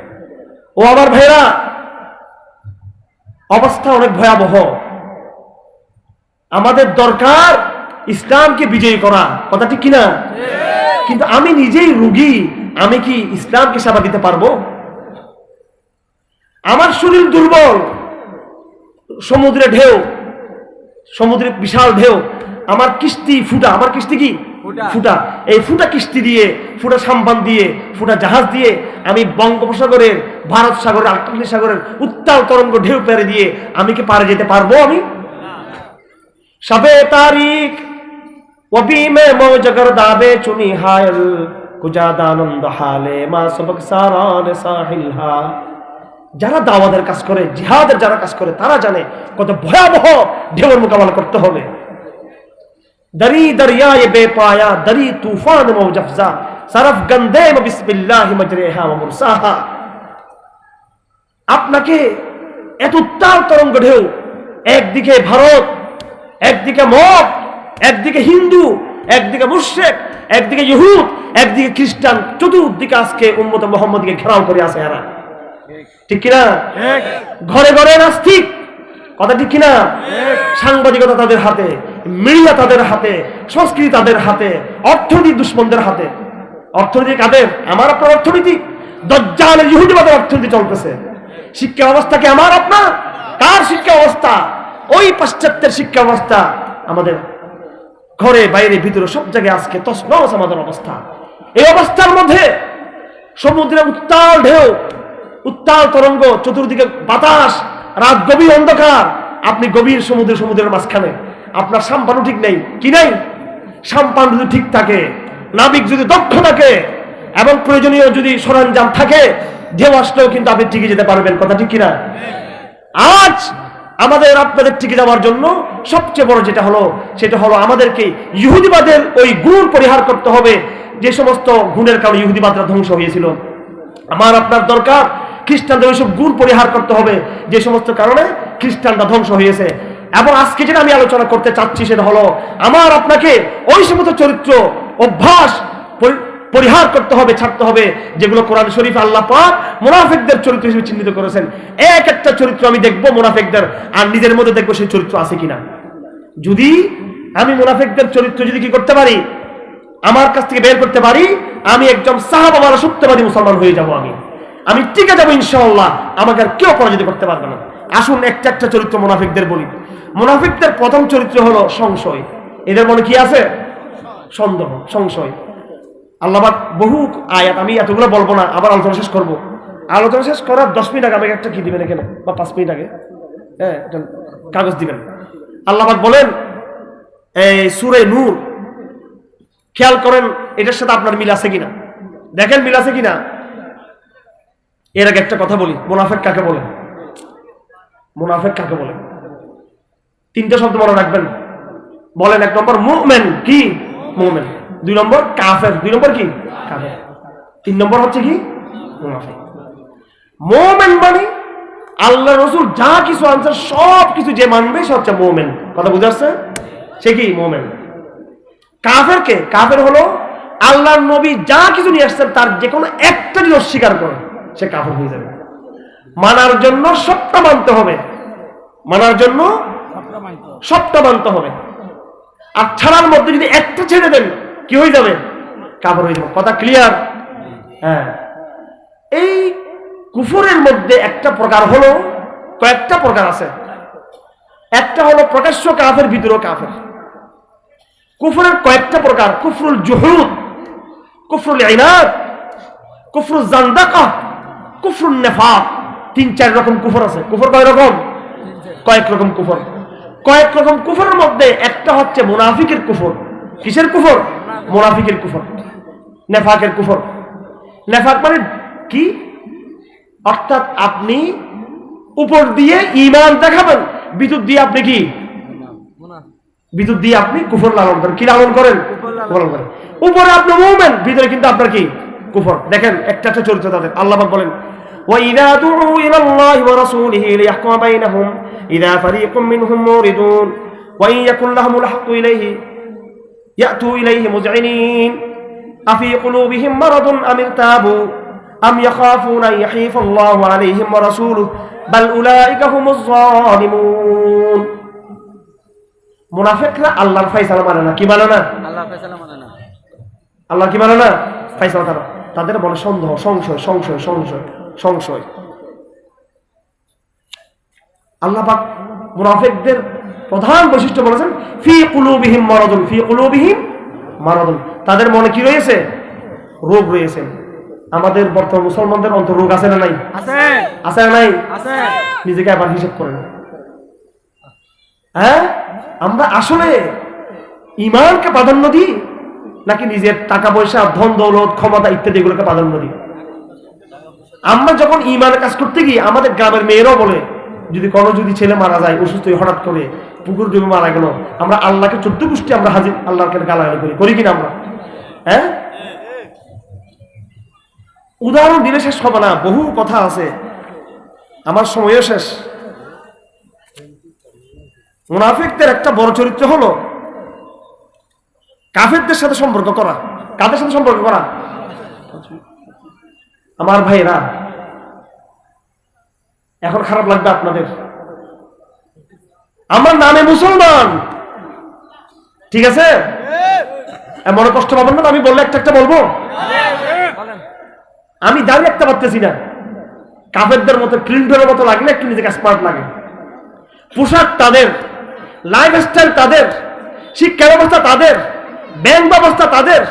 ও আমার ভাইরা, অবস্থা অনেক ভয়াবহ। আমাদের দরকার ইসলামকে বিজয়ী করা, কথা ঠিক কিনা? কিন্তু আমি নিজেই রোগী, আমি কি ইসলামকে সেবা দিতে পারবো? আমার শরীর দুর্বল, সমুদ্রের বিশাল ঢেউ, আমার কিস্তি ফুটা, আমার কিস্তি কি ফুটা, এই ফুটা কিস্তি দিয়ে, ফুটা সাম্পান দিয়ে, ফুটা জাহাজ দিয়ে আমি বঙ্গোপসাগরের, ভারত সাগরের, আটলান্টিক সাগরের উত্তাল তরঙ্গ ঢেউ পেরে দিয়ে আমি কি পারে যেতে পারবো? আমি শবে তারিখ ওবি মে মৌজগর দাবে চুনি হায়ল কুজাদানন্দ হালে মা সবক সারান সাহিলহা। যারা দাওয়াতের কাজ করে, জিহাদের যারা কাজ করে, তারা জানে কত ভয়াবহ ঢেউয়ের মোকাবেলা করতে হবে। দরি দরিয়ায়ে বেপায়া, দরি তুফান মৌজফজা, সরফ গন্দে বিসমিল্লাহি মাজরিহা ওয়া মুরসাহা। আপনাকে এত উত্তাল তরঙ্গ ঢেউ, একদিকে ভারত, একদিকে মদ, একদিকে হিন্দু, একদিকে মুশরিক, একদিকে ইহুদ, একদিকে খ্রিস্টান, চতুর্দিকে আজকে উম্মত মুহাম্মদকে ঘেরাও করে আছে এরা। ঠিক কিনা? ঘরে ঘরে নাস্তিক, কথা ঠিক কিনা? সাংবাদিকতা তাদের হাতে, মিডিয়া তাদের হাতে, সংস্কৃতি তাদের হাতে, অর্থনীতি দুশ্মনদের হাতে। অর্থনীতি কাদের? আমার আপনার অর্থনীতি। দাজ্জালের ইহুদিবাদের অর্থনীতি চলতেছে। শিক্ষা ব্যবস্থা কি আমার আপনার? কার শিক্ষা ব্যবস্থা? ওই পাশ্চাত্যের শিক্ষা ব্যবস্থা। আমাদের ঘরে বাইরে ভিতরে সব জায়গায় আজকে তছনছ আমাদের অবস্থা। এই অবস্থার মধ্যে সমুদ্রের উত্তাল ঢেউ, উত্তাল তরঙ্গ, চতুর্দিকে বাতাস, রাত গভীর অন্ধকার, আপনি গভীর সমুদ্রের মাঝখানে, আপনার সাম্পানও ঠিক নেই। কি নেই? সাম্পান যদি ঠিক থাকে, নাবিক যদি দক্ষ থাকে এবং প্রয়োজনীয় যদি সরঞ্জাম থাকে, ঢেউ আসলেও কিন্তু আপনি টিকে যেতে পারবেন, কথা ঠিক কিনা? আজ আমাদের আপনাদের টিকে যাওয়ার জন্য সবচেয়ে বড় যেটা হলো, সেটা হলো আমাদেরকে ইহুদিবাদের ওই গুণ পরিহার করতে হবে, যে সমস্ত গুণের কারণে ইহুদিবাদরা ধ্বংস হয়েছিল। আমার আপনার দরকার খ্রিস্টানদের ওইসব গুণ পরিহার করতে হবে, যে সমস্ত কারণে খ্রিস্টানরা ধ্বংস হয়েছে। এবং আজকে যেটা আমি আলোচনা করতে চাচ্ছি সেটা হলো, আমার আপনাকে ওই সমস্ত চরিত্র, অভ্যাস পরিহার করতে হবে, ছাড়তে হবে, যেগুলো কোরআন শরীফে আল্লাহ পাক মুনাফিকদের চরিত্র হিসেবে চিহ্নিত করেছেন। এক একটা চরিত্র আমি দেখবো মুনাফিকদের, আর নিজের মধ্যে দেখবো সেই চরিত্র আছে কিনা। যদি আমি মুনাফিকদের চরিত্র যদি কি করতে পারি, আমার কাছ থেকে বের করতে পারি, আমি একজন সাহাবা মারা সত্যবাদী মুসলমান হয়ে যাব। আমি টিকে যাবো ইনশাআল্লাহ, আমাকে আর কেউ পরাজিত করতে পারবে না। আসুন একটা একটা চরিত্র মুনাফিকদের বলি। মুনাফিকদের প্রথম চরিত্র হলো সংশয়। এদের মনে কি আছে? সন্দেহ, সংশয়। আল্লাহ পাক বহু আয়াত, আমি এতগুলো বলবো না, আবার আলোচনা শেষ করবো। আলোচনা শেষ করার 10 মিনিট আগে আমাকে একটা কি দিবেন এখানে, বা 5 মিনিট আগে কাগজ দিবেন। আল্লাহ পাক বলেন এই সূরা নূর, খেয়াল করেন এটার সাথে আপনার মিল আছে কিনা, দেখেন মিল আছে কিনা। এর আগে একটা কথা বলি, মুনাফিক কাকে বলে? মুনাফিক কাকে বলে? 3টে শব্দ মনে রাখবেন। বলেন, 1 নম্বর মুমিন, কি? মুমিন। 2 নম্বর কাফের, 2 নম্বর কি? কাফের। 3 নম্বর হচ্ছে কি? মুনাফিক। মুমিন মানে আল্লাহ রাসূল যা কিছু আনছেন সব কিছু যে মানবে সে হচ্ছে মুমিন, কথা বুঝা যাচ্ছে? সে কি? মুমিন। কাফের কে? কাফের হলো আল্লাহর নবী যা কিছু নিয়ে আসছেন তার যে কোনো একটা যদি অস্বীকার করে সে কাফের হয়ে যাবে। মানার জন্য সবটা মানতে হবে, মানার জন্য সবটা মানতে হবে। আর ছাড়ার মধ্যে যদি একটা ছেড়ে দেন কি হয়ে যাবে? কাফের হয়ে যাবে। কথা ক্লিয়ার? হ্যাঁ। এই কুফরের মধ্যে একটা প্রকার হলো, কয়েকটা প্রকার আছে। একটা হলো প্রকাশ্য কাফের, ভিতরে কাফের। কুফরের কয়েকটা প্রকার: কুফরুল জুহুদ, কুফরুল ইনাদ, কুফরুল জান্দাকা, কুফরুল নিফাক। 3-4 রকম কুফর আছে। কুফর কয় রকম? কয়েক রকম কুফর। কয়েক রকম কুফরের মধ্যে একটা হচ্ছে মুনাফিকের কুফর। কিসের কুফর? মুনাফিকের কুফর, নেফাকের কুফর। নেফাক মানে কি? অর্থাৎ আপনি উপর দিয়ে ঈমান দেখাবেন, ভিতর দিয়ে আপনি কি ভিতর দিয়ে আপনি কুফর লালন করেন। কি লালন করেন? কুফর লালন করেন। উপরে আপনি মুমিন, ভিতরে কিন্তু আপনার কি কুফর। দেখেন একটা একটা চরিত্র তাদের। আল্লাহ পাক বলেন وَإِذَا دُعُوا إِلَى اللَّهِ وَرَسُولِهِ لِيَحْكُمَ بَيْنَهُمْ إِذَا فَرِيقٌ مِّنْهُم مُّعْرِضُونَ وَإِن يَكُن لَّهُمُ الْحَقُّ يَأْتُوا إِلَيْهِ مُذْعِنِينَ أَفِي قُلُوبِهِم مَّرَضٌ أَمِ ارْتَابُوا أَمْ يَخَافُونَ أَن يَحِيفَ اللَّهُ عَلَيْهِمْ وَرَسُولُهُ بَلْ أُولَٰئِكَ هُمُ الظَّالِمُونَ। মুনাফিকরা আল্লাহর ফয়সালা মানে না। কি মানে না? আল্লাহ ফয়সালা মানে না। আল্লাহ কি মানে না? ফয়সালা তারা। তাদের বলে সন্দেহ, সংশয়, সংশয়, সংশয়, সংশয়। আল্লাহ পাক মুনাফিকদের প্রধান বৈশিষ্ট্য বলেছেন ফি কুলুবিহিম মারাদুন, ফি কুলুবিহিম মারাদুন। তাদের মনে কি রয়েছে? রোগ রয়েছে। আমাদের বর্তমান মুসলমানদের অন্তর রোগ আছে না নাই? আছে। আছে না নাই? আছে। নিজেকে আবার হিসাব করেন। হ্যাঁ, আমরা আসলে ঈমানকে প্রাধান্য দিই নাকি নিজের টাকা পয়সা, ধন দৌলত, ক্ষমতা ইত্যাদি এগুলোকে প্রাধান্য দিই? আমরা যখন ঈমানের কাজ করতে গিয়ে আমাদের গ্রামের মেয়েরাও বলে যদি ছেলে মারা যায় অসুস্থ হয়ে হঠাৎ করে পুকুর ডুবে মারা গেল, আমরা আল্লাহকে 14 গোষ্ঠী আমরা হাজির আল্লাহকে গালাগালি করি কিনা আমরা? হ্যাঁ, উদাহরণ দিলে শেষ হবে না, বহু কথা আছে, আমার সময়ও শেষ। মুনাফিকদের একটা বড় চরিত্র হলো কাফেরদের সাথে সম্পর্ক করা। কাদের সাথে সম্পর্ক করা? আমার ভাইরা, এখন খারাপ লাগবে আপনাদের, আমার নামে মুসলমান, ঠিক আছে, মনে কষ্ট পাবেন না। আমি বললে একটা একটা বলবো, আমি দাঁড়িয়ে রাখতে পারতেছি না, কাফেরদের মতো ক্লিন্টনের মতো লাগলে একটু নিজেকে স্মার্ট লাগে। পোশাক তাদের, লাইফস্টাইল তাদের, শিক্ষা ব্যবস্থা তাদের, ব্যাংক ব্যবস্থা তাদের,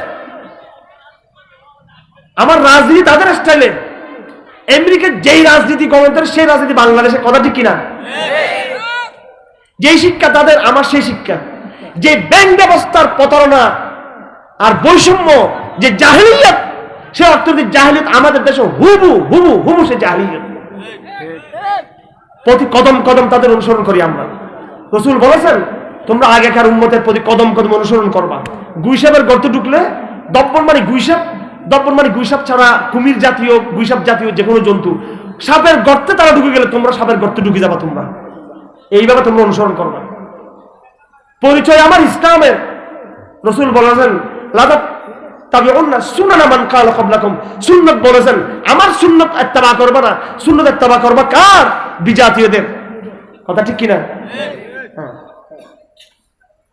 আমার রাজনীতি তাদের স্টাইলে। আমেরিকার যেই রাজনীতি গভর্নমেন্টের সেই রাজনীতি বাংলাদেশের, কথা ঠিক কিনা? যেই শিক্ষা তাদের, আমার সেই শিক্ষা। যে ব্যাংক ব্যবস্থার প্রতারণা আর বৈষম্য, যে জাহেলিয়াত, সে অর্থনৈতিক জাহেলিয়াত আমাদের দেশে হুবু হুবু হুবু সে জাহেলিয়াত। প্রতি কদম কদম তাদের অনুসরণ করি আমরা। রাসূল বলেছেন তোমরা আগেকার উম্মতের প্রতি কদম কদম অনুসরণ করবা। গুইসাপের গর্তে ঢুকলে দপ্পর মানে গুইসাপ, দপ্পর মানে গুইসাপ ছাড়া কুমির জাতীয়, গুইসাপ জাতীয় যে কোনো জন্তু, সাপের গর্তে তারা ঢুকে গেলে তোমরা সাপের গর্তে ঢুকে যাবা। তোমরা এইভাবে তোমরা অনুসরণ করবা। পরিচয় আমার ইসলামের। রাসূল বলেছেন লাদাত তাবিউন্না সুনানা মান কালা ক্বাবলাকুম, সুন্নাত বলেছেন আমার সুন্নাত ইত্তেবা করবা না, সুন্নাত ইত্তেবা করবা কার? বিজাতীয়দের। কথা ঠিক কিনা? হ্যাঁ,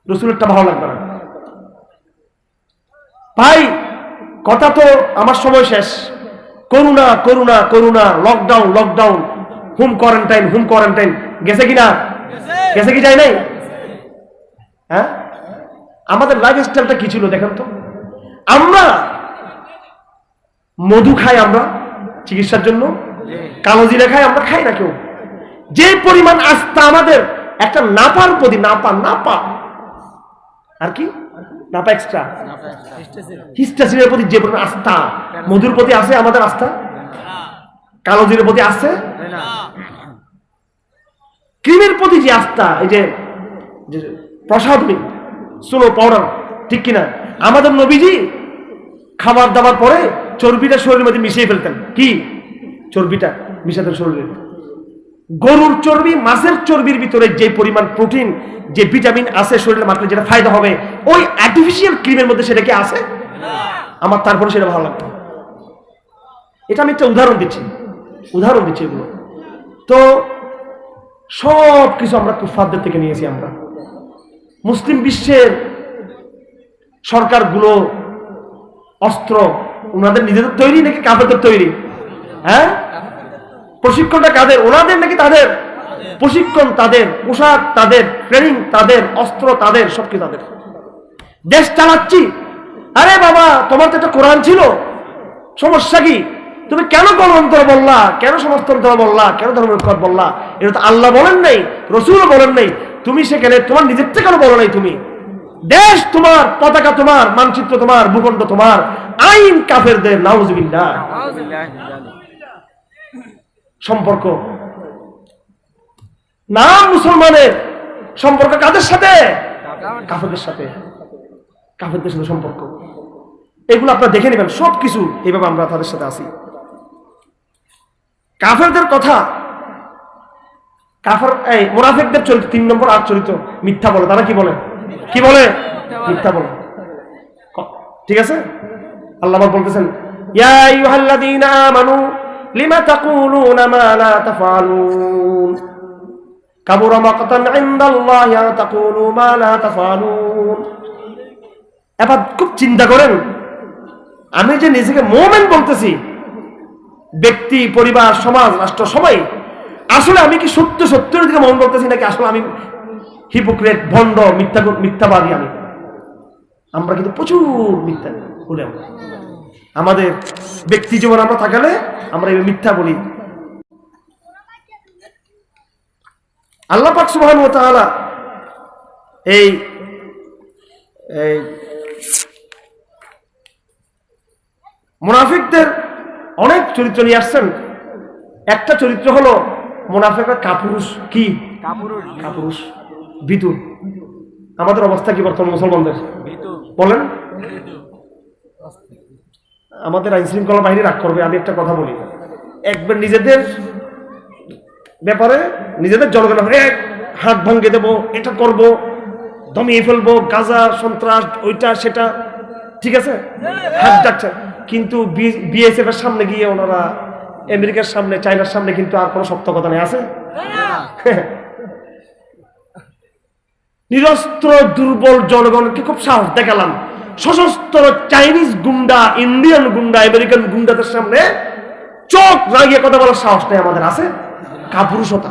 রাসূলেরটা ভালো লাগবে না ভাই। কথা তো আমার সময় শেষ। Corona corona corona, lockdown lockdown, home quarantine home quarantine, গেছে কিনা? গেছে কি যায় নাই? হ্যাঁ, আমাদের লাইফস্টাইলটা কি ছিল দেখেন তো। আমরা মধু খাই, আমরা চিকিৎসার জন্য, কালো জিরা খাই, আমরা খাই না কেউ। যে পরিমাণ আস্থা আমাদের একটা নাপার প্রতি, নাপা নাপা আর কি নাপা এক্সট্রা হিস্টাসিনের প্রতি যে পরিমাণ আস্থা, মধুর প্রতি আছে আমাদের আস্থা, কালো জিরের প্রতি আছে, ক্রিমের প্রতি যে আস্থা, এই যে প্রসাধনী সোলো পাউডার, ঠিক কিনা? আমাদের নবীজি খাবার দাবার পরে চর্বিটা শরীরের মধ্যে মিশিয়ে ফেলতেন। কি চর্বিটা মিশাতেন শরীরে? গরুর চর্বি, মাছের চর্বির ভিতরে যে পরিমাণ প্রোটিন, যে ভিটামিন আছে শরীরে মাত্র যেটা ফায়দা হবে, ওই আর্টিফিশিয়াল ক্রিমের মধ্যে সেটা কি আছে? আমার তারপরে সেটা ভালো লাগবে। এটা আমি একটা উদাহরণ দিচ্ছি এগুলো তো সব কিছু আমরা কুফফারদের থেকে নিয়েছি। আমরা মুসলিম বিশ্বের সরকারগুলো অস্ত্র ওনাদের নিজেদের তৈরি নাকি কাফেরদের তৈরি? হ্যাঁ, প্রশিক্ষণটা কাদের? ওনাদের নাকি তাদের? প্রশিক্ষণ তাদের, পোশাক তাদের, ট্রেনিং তাদের, অস্ত্র তাদের, সবকিছু তাদের। দেশ চালাচ্ছি, আরে বাবা তোমার তো একটা কোরআন ছিল, সমস্যা কি? তুমি কেন গণতন্ত্র বললা, কেন সমাজতন্ত্র বললা, কেন ধর্মনিরপেক্ষ বললা? এটা তো আল্লাহ বলেন নাই, রাসূলও বলেন নাই। তুমি সেখানে তোমার নিজের থেকে কেন বলো নাই? তুমি দেশ তোমার, পতাকা তোমার, মানচিত্র তোমার, ভূখণ্ড তোমার, আইন কাফেরদের। নাউযুবিল্লাহ। সম্পর্ক নাম মুসলমানের সম্পর্ক কাদের সাথে? কাফেরদের সাথে, কাফেরদের সাথে সম্পর্ক। এগুলো আপনারা দেখে নেবেন, সবকিছু এইভাবে আমরা তাদের সাথে আছি। কাফেরদের কথা, কাফের এই মুনাফিকদের চরিত্র 3 নম্বর 8 চরিত্র মিথ্যা বলে। তারা কি বলে? কি বলে? মিথ্যা বলে। ঠিক আছে, আল্লাহ বলতেছেন ইয়া আইয়ুহাল্লাযীনা আমানু লিমা তাকুলুনা মা লা তাফআলুন কাবুরা মাকতান ইনদাল্লাহি আন তাকুলু মা লা তাফআলুন। এবার খুব চিন্তা করেন, আমি যে নিজেকে মুমিন বলতেছি, ব্যক্তি, পরিবার, সমাজ, রাষ্ট্র সবাই, আসলে আমি কি সত্য সত্যের দিকে মুমিন বলতেছি নাকি আসলে আমি হিপোক্রেট, ভণ্ড, মিথ্যাবাদী? আমরা কিন্তু প্রচুর মিথ্যা বলি। আমাদের ব্যক্তি জীবন আমরা থাকলে আমরা এই মিথ্যা বলি। আল্লাহ পাক সুবহানাহু ওয়া তাআলা এই মুনাফিকদের অনেক চরিত্র নিয়ে আসছেন। একটা চরিত্র হলো মুনাফিকরা কাপুরুষ। কি কাপুরুষ? ভীতু। আমাদের অবস্থা কি বর্তমান মুসলমানদের? বলেন। আমাদের আইন শৃঙ্খলা বাহিনী রাগ করবে, আমি একটা কথা বলি। একবার নিজেদের ব্যাপারে, নিজেদের জনগণের হাত ভাঙ্গে দেবো, এটা করব, দমিয়ে ফেলবো, গাজা, সন্ত্রাস, ওইটা সেটা, ঠিক আছে, হাত ডাকছে। কিন্তু বিএসএফ এর সামনে গিয়ে ওনারা, আমেরিকার সামনে, চায়নার সামনে কিন্তু আর কোনো শক্ত কথা নেই, আছে? নিরস্ত্র দুর্বল জনগণকে খুব সাহস দেখালাম। সশস্ত্র চাইনিজ গুন্ডা, ইন্ডিয়ান গুন্ডা, আমেরিকান গুন্ডাদের সামনে চোখ রাগিয়ে কথা বলার সাহস নেই আমাদের, আছে? কাপুরুষতা।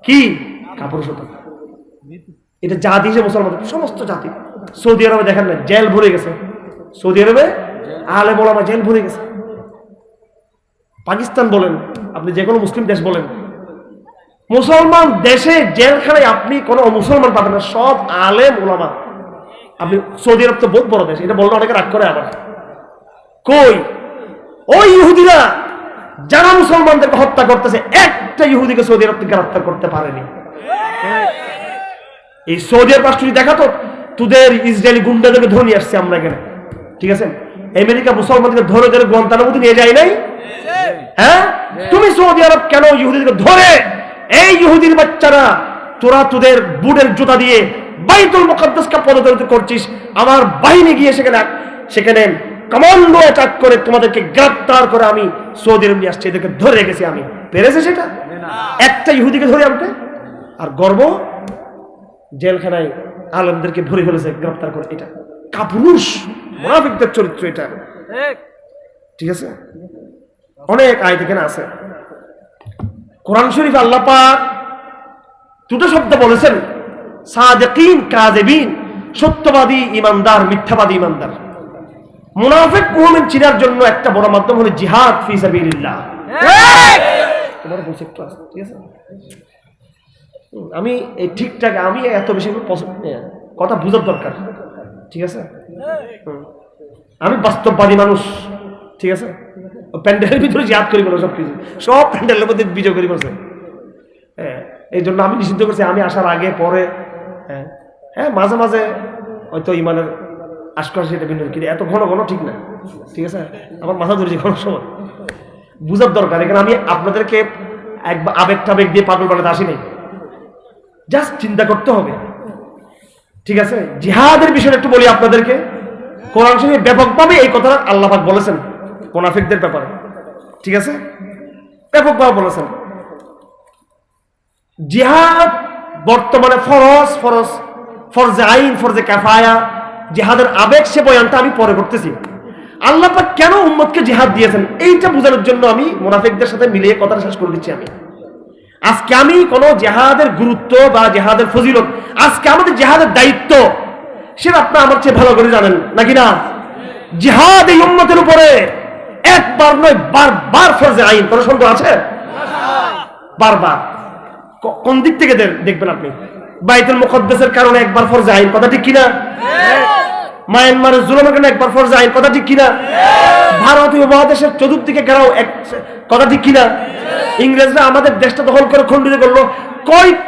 কি কাপুরুষতা? এটা জাতি হিসেবে মুসলমানদের, সমস্ত জাতি। সৌদি আরবে দেখেন না, জেল ভরে গেছে। সৌদি আরবে আলেম ওলামা জেল ভরে গেছে। পাকিস্তান বলেন, আপনি যে কোনো মুসলিম দেশ বলেন, মুসলমান দেশে জেলখানায় আপনি কোনো মুসলমান পাবেন না, সব আলেম ওলামা। আপনি সৌদি আরব তো বহুত বড় দেশ, এটা বললে অনেকে রাগ করে। আবার কই ওই ইহুদিরা যারা মুসলমানদেরকে হত্যা করতেছে, একটা ইহুদিকে সৌদি আরব থেকে গ্রেফতার করতে পারেনি। এই সৌদি আরব রাষ্ট্র দেখাতো তোদের ইসরায়েলি গুন্ডাদেরকে ধরে নিয়ে আসছে আমরা এখানে, ঠিক আছে? আমেরিকা মুসলমানদেরকে ধরে ধরে গুয়ান্তানামোতে নিয়ে যায় নাই? হ্যাঁ, তুমি সৌদি আরব কেন ইহুদিদেরকে ধরে, এই ইহুদির বাচ্চারা, তোরা তোদের বুটের জুতা দিয়ে বাইতুল মুকাদ্দাসকে পদদলিত করছিস, আমার বাহিনী গিয়ে সেখানে কমান্ডো অ্যাটাক করে তোমাদেরকে গ্রেফতার করে আমি সৌদি আরব নিয়ে আসছি, এদেরকে ধরে রেখেছি আমি। পেরেছে সেটা একটা ইহুদিকে ধরে আনতে? আর গর্ব, জেলখানায় আলেমদেরকে ধরে ফেলেছে গ্রেফতার করে। এটা কাপুরুষ, মুনাফিকদের চরিত্র এটা, ঠিক আছে? অনেক আয়াত এখানে আছে। কোরআন শরীফ আল্লাহ পাক দুটো শব্দ বলেছেন, সাদিকিন, কাযিবিন, সত্যবাদী ইমানদার, মিথ্যাবাদী ইমানদার। মুনাফিক মুমিন চিনার জন্য একটা বড় মাধ্যম হলো জিহাদ ফি সাবিলিল্লাহ। তোমার বলছি একটু আছে, ঠিক আছে? আমি এই ঠিকঠাক, আমি এত বেশি কথা বুঝার দরকার, ঠিক আছে? আমি বাস্তববাদী মানুষ, ঠিক আছে? প্যান্ডেলের ভিতরে জিহাদ করি বলো, সবকিছু, সব প্যান্ডেলের মধ্যে বিজয় করি বলছে। হ্যাঁ, এই জন্য আমি নিষিদ্ধ করছি। আমি আসার আগে পরে, হ্যাঁ, মাঝে মাঝে হয়তো ইমানের আশপাশে এটা ভিন্ন, কিন্তু এত ঘন ঘন ঠিক না, ঠিক আছে? আমার মাথা ধরেছি কোনো সময়, বুঝার দরকার। এখানে আমি আপনাদেরকে একবার আবেগ টাবেগ দিয়ে পাগল বানাতে আসি নাই, জাস্ট চিন্তা করতে হবে, ঠিক আছে? জিহাদের বিষয়ে একটু বলি আপনাদেরকে। কোরআন শরীফে ব্যাপকভাবে এই কথাটা আল্লাহ পাক বলেছেন মুনাফিকদের ব্যাপারে, ঠিক আছে? ব্যাপকভাবে বলেছেন। জিহাদ বর্তমানে ফরজে আইন, ফরজে কিফায়া। জিহাদের আবেগ সে বয়ানটা আমি পরে করতেছি। আল্লাহ পাক কেন উম্মতকে জিহাদ দিয়েছেন এইটা বোঝানোর জন্য আমি মুনাফিকদের সাথে মিলিয়ে কথাটা শেষ করে দিচ্ছি। আজকে আমি কোন জিহাদের গুরুত্ব বা জিহাদের ফজিলত, আজকে আমাদের জিহাদের দায়িত্ব, সেটা আপনারা আমার চেয়ে ভালো করে জানেন নাকি না? জিহাদ এই উম্মতের উপরে একবার নয়, বারবার ফরজে আইন। কোনো সন্দেহ আছে? বারবার। কোন দিক থেকে দেখবেন আপনি? বাইতুল মুকাদ্দাসের কারণে একবার ফরজে আইন, কথা ঠিক কিনা? মায়ানমারের জুলুমের কেন একবার ফরজ আইন, কথা ঠিক কিনা? ভারতীয় মহাদেশের চতুর্দিকে ঘেরাও, কথা ঠিক কিনা? ইংরেজরা আমাদের দেশটা দখল করে খণ্ডিত করলো,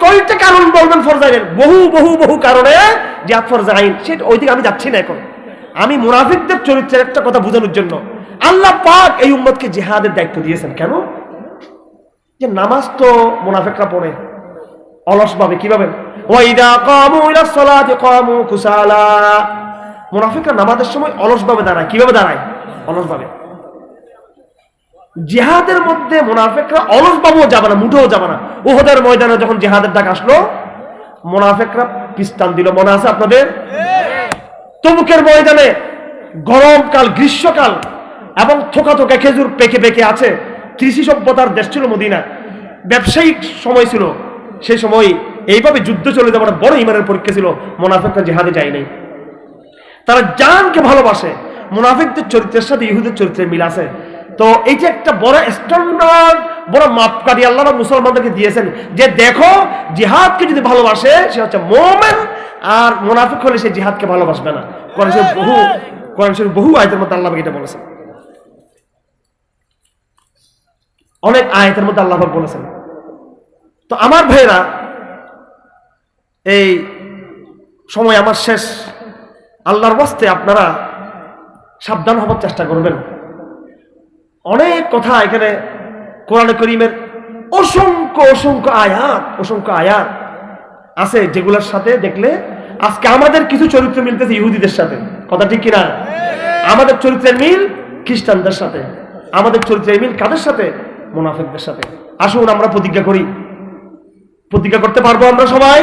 কয়টা কারণ বলবেন ফরজ আইনের? বহু বহু বহু কারণে জিহাদ ফরজ আইন। সেটা ওইদিকে আমি যাচ্ছি না এখন। আমি মুনাফিকদের চরিত্রের একটা কথা বোঝানোর জন্য, আল্লাহ পাক এই উম্মতকে জিহাদের দায়িত্ব দিয়েছেন। কেন? যে নামাজ তো মুনাফিকরা পড়ে অলসভাবে। কিভাবে? ওয়াইদা কামু ইলা সালাতি কামু কুসালা। মুনাফিকরা নামাজের সময় অলসভাবে দাঁড়ায়। কিভাবে দাঁড়ায়? অলসভাবে। জিহাদের মধ্যে মুনাফিকরা অলসভাবেও যাবে না, মুঠেও যাবে না। উহুদের ময়দানে যখন জিহাদের ডাক আসলো, মুনাফিকরা পিস্তান দিল, মনে আছে আপনাদের? তবুকের ময়দানে গরমকাল, গ্রীষ্মকাল এবং থোকা থোকা খেজুর পেকে পেকে আছে। কৃষি সভ্যতার দেশ ছিল মদিনা, ব্যবসায়িক সময় ছিল। সেই সময় এইভাবে যুদ্ধ চলে যাওয়ার বড় ইমানের পরীক্ষা ছিল। মুনাফিকরা জিহাদে যায় নাই। তারা জানকে ভালোবাসে। মুনাফিকদের চরিত্রের সাথে ইহুদের চরিত্রের মিল আছে। তো এই যে একটা বড় স্ট্যান্ডার্ড, বড় মাপকাঠি আল্লাহ মুসলমানদেরকে দিয়েছেন, যে দেখো জিহাদকে যদি ভালোবাসে সে হচ্ছে মুমিন, আর মুনাফিক হলে সে জিহাদকে ভালোবাসবে না। কোরআন শরীফ বহু আয়াতের মধ্যে আল্লাহ এটা বলেছেন। অনেক আয়াতের মধ্যে আল্লাহ বলেছেন। তো আমার ভাইরা, এই সময় আমার শেষ। আল্লাহর ওয়াস্তে আপনারা সাবধান হবার চেষ্টা করবেন। অনেক কথা এখানে কোরআনে কারীমের অসংখ্য অসংখ্য আয়াত আছে, যেগুলোর সাথে দেখলে আজকে আমাদের কিছু চরিত্র মিলতেছে ইহুদিদের সাথে। কথা ঠিক কিনা? আমাদের চরিত্রের মিল খ্রিস্টানদের সাথে, আমাদের চরিত্রের মিল কাদের সাথে? মুনাফিকদের সাথে। আসুন আমরা প্রতিজ্ঞা করি। প্রতিজ্ঞা করতে পারবো আমরা সবাই?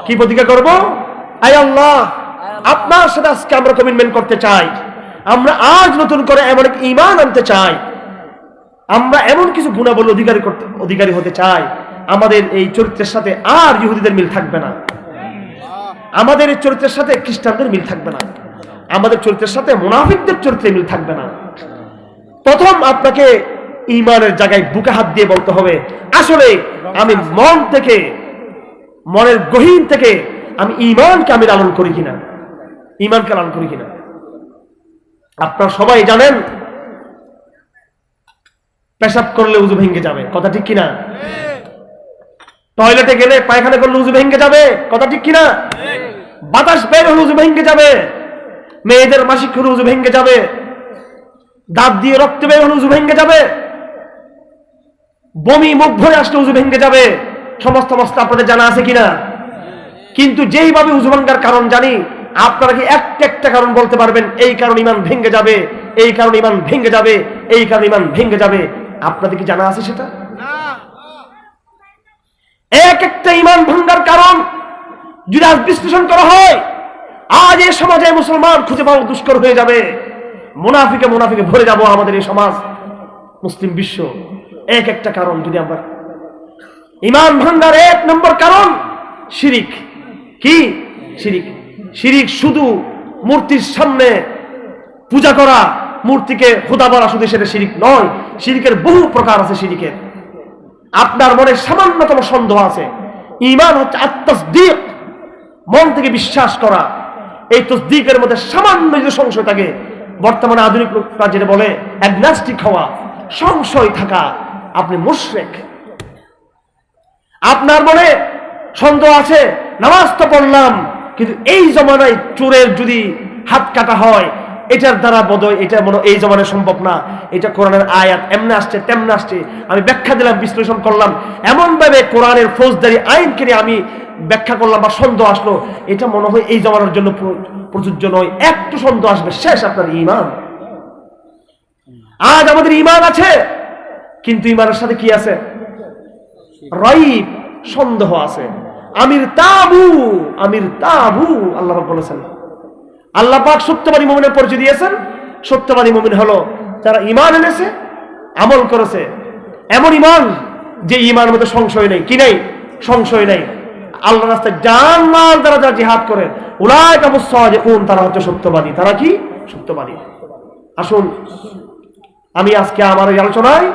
কি প্রতিজ্ঞা করব? আয় আল্লাহ, আপনার সাথে আজকে আমরা কমিটমেন্ট করতে চাই। আমরা আজ নতুন করে এমন এক ঈমান আনতে চাই, আমরা এমন কিছু গুণাবলী অধিকারী হতে চাই, আমাদের এই চরিত্রের সাথে আর ইহুদিদের মিল থাকবে না, আমাদের এই চরিত্রের সাথে খ্রিস্টানদের মিল থাকবে না, আমাদের চরিত্রের সাথে মুনাফিকদের চরিত্রের মিল থাকবে না। প্রথম আপনাকে ঈমানের জায়গায় বুকে হাত দিয়ে বলতে হবে, আসলে আমি মন থেকে, মনের গহীন থেকে আমি ঈমানকে আমি লালন করি কিনা, ঈমানকে লালন করি কিনা। আপনারা সবাই জানেন পেশাব করলে উযু ভেঙে যাবে, কথা ঠিক কিনা? টয়লেটে গেলে, পায়খানা করলে উযু ভেঙে যাবে, কথা ঠিক কিনা? বাতাস বের হলে উযু ভেঙে যাবে, মেয়েদের মাসিক হলে উযু ভেঙে যাবে, দাঁত দিয়ে রক্ত বের হলে উযু ভেঙে যাবে, বমি মুখ ভরে আসলে উযু ভেঙে যাবে। সমস্ত মস্ত আপনাদের জানা আছে কিনা? কিন্তু যেইভাবে উযু ভাঙার কারণ জানি, আপনারা কি একটা কারণ বলতে পারবেন? এই কারণ ঈমান ভেঙে যাবে, এই কারণ ঈমান ভেঙে যাবে, এই কারণ ঈমান ভেঙে যাবে। আপনাদের কি জানা আছে সেটা? একটা ঈমান ভাঙার কারণ যদি আজ বিশ্লেষণ করা হয়, আজ এই সমাজে মুসলমান খুঁজে পাওয়া দুষ্কর হয়ে যাবে। মুনাফিকে ভরে যাব আমাদের এই সমাজ, মুসলিম বিশ্ব। একটা কারণ যদি আমরা, ঈমান ভাঙার 1 নম্বর কারণ শিরিক। কি শিরিক? শিরিক শুধু মূর্তির সামনে পূজা করা, মূর্তিকে খোদা বলা, শুধু সেটা শিরিক নয়। শিরিকের বহু প্রকার আছে। শিরিকের আপনার মনে সামান্যতম সন্দেহ আছে, ঈমান হচ্ছে আত-তাসদীক, মন থেকে বিশ্বাস করা। এই তাসদীকের মধ্যে সামান্য যদি সংশয় থাকে, বর্তমানে আধুনিক লোকরা যেটা বলে অ্যাগনস্টিক হওয়া, সংশয় থাকা, আপনি মুশরিক। আপনার মনে সন্দেহ আছে, নামাজ তো পড়লাম, কিন্তু এই জমানায় চোরের যদি হাত কাটা হয়, এটার দ্বারা বোধহয় এটা মনে এই জমানায় সম্ভব না। এটা কোরআনের আয়াত এমনি আসছে তেমনি আসছে, আমি ব্যাখ্যা দিলাম, বিশ্লেষণ করলাম, এমন ভাবে কোরআনের ফৌজদারি আইনকে নিয়ে আমি ব্যাখ্যা করলাম বা সন্দেহ আসলো, এটা মনে হয় এই জমানার জন্য প্রযোজ্য নয়। একটু সন্দেহ আসবে, শেষ আপনার ঈমান। আজ আমাদের ঈমান আছে, কিন্তু ঈমানের সাথে কি আছে? রাইব, সন্দেহ আছে। আমির তাবু আল্লাহ পাক বলেছেন। আল্লাহ পাক সত্যবাদী মুমিনের পরিচয় দিয়েছেন। সত্যবাদী মুমিন হলো যারা ঈমান এনেছে, আমল করেছে, এমন ঈমান যে ঈমানের মধ্যে সংশয় নেই। কি নেই? সংশয় নেই। আল্লাহর রাস্তায় জান মাল দ্বারা যারা জিহাদ করে, উলাইকা মুস-সাদিকুন, তারা হচ্ছে সত্যবাদী। তারা কি? সত্যবাদী। আসুন, আমি আজকে আমার এই আলোচনায়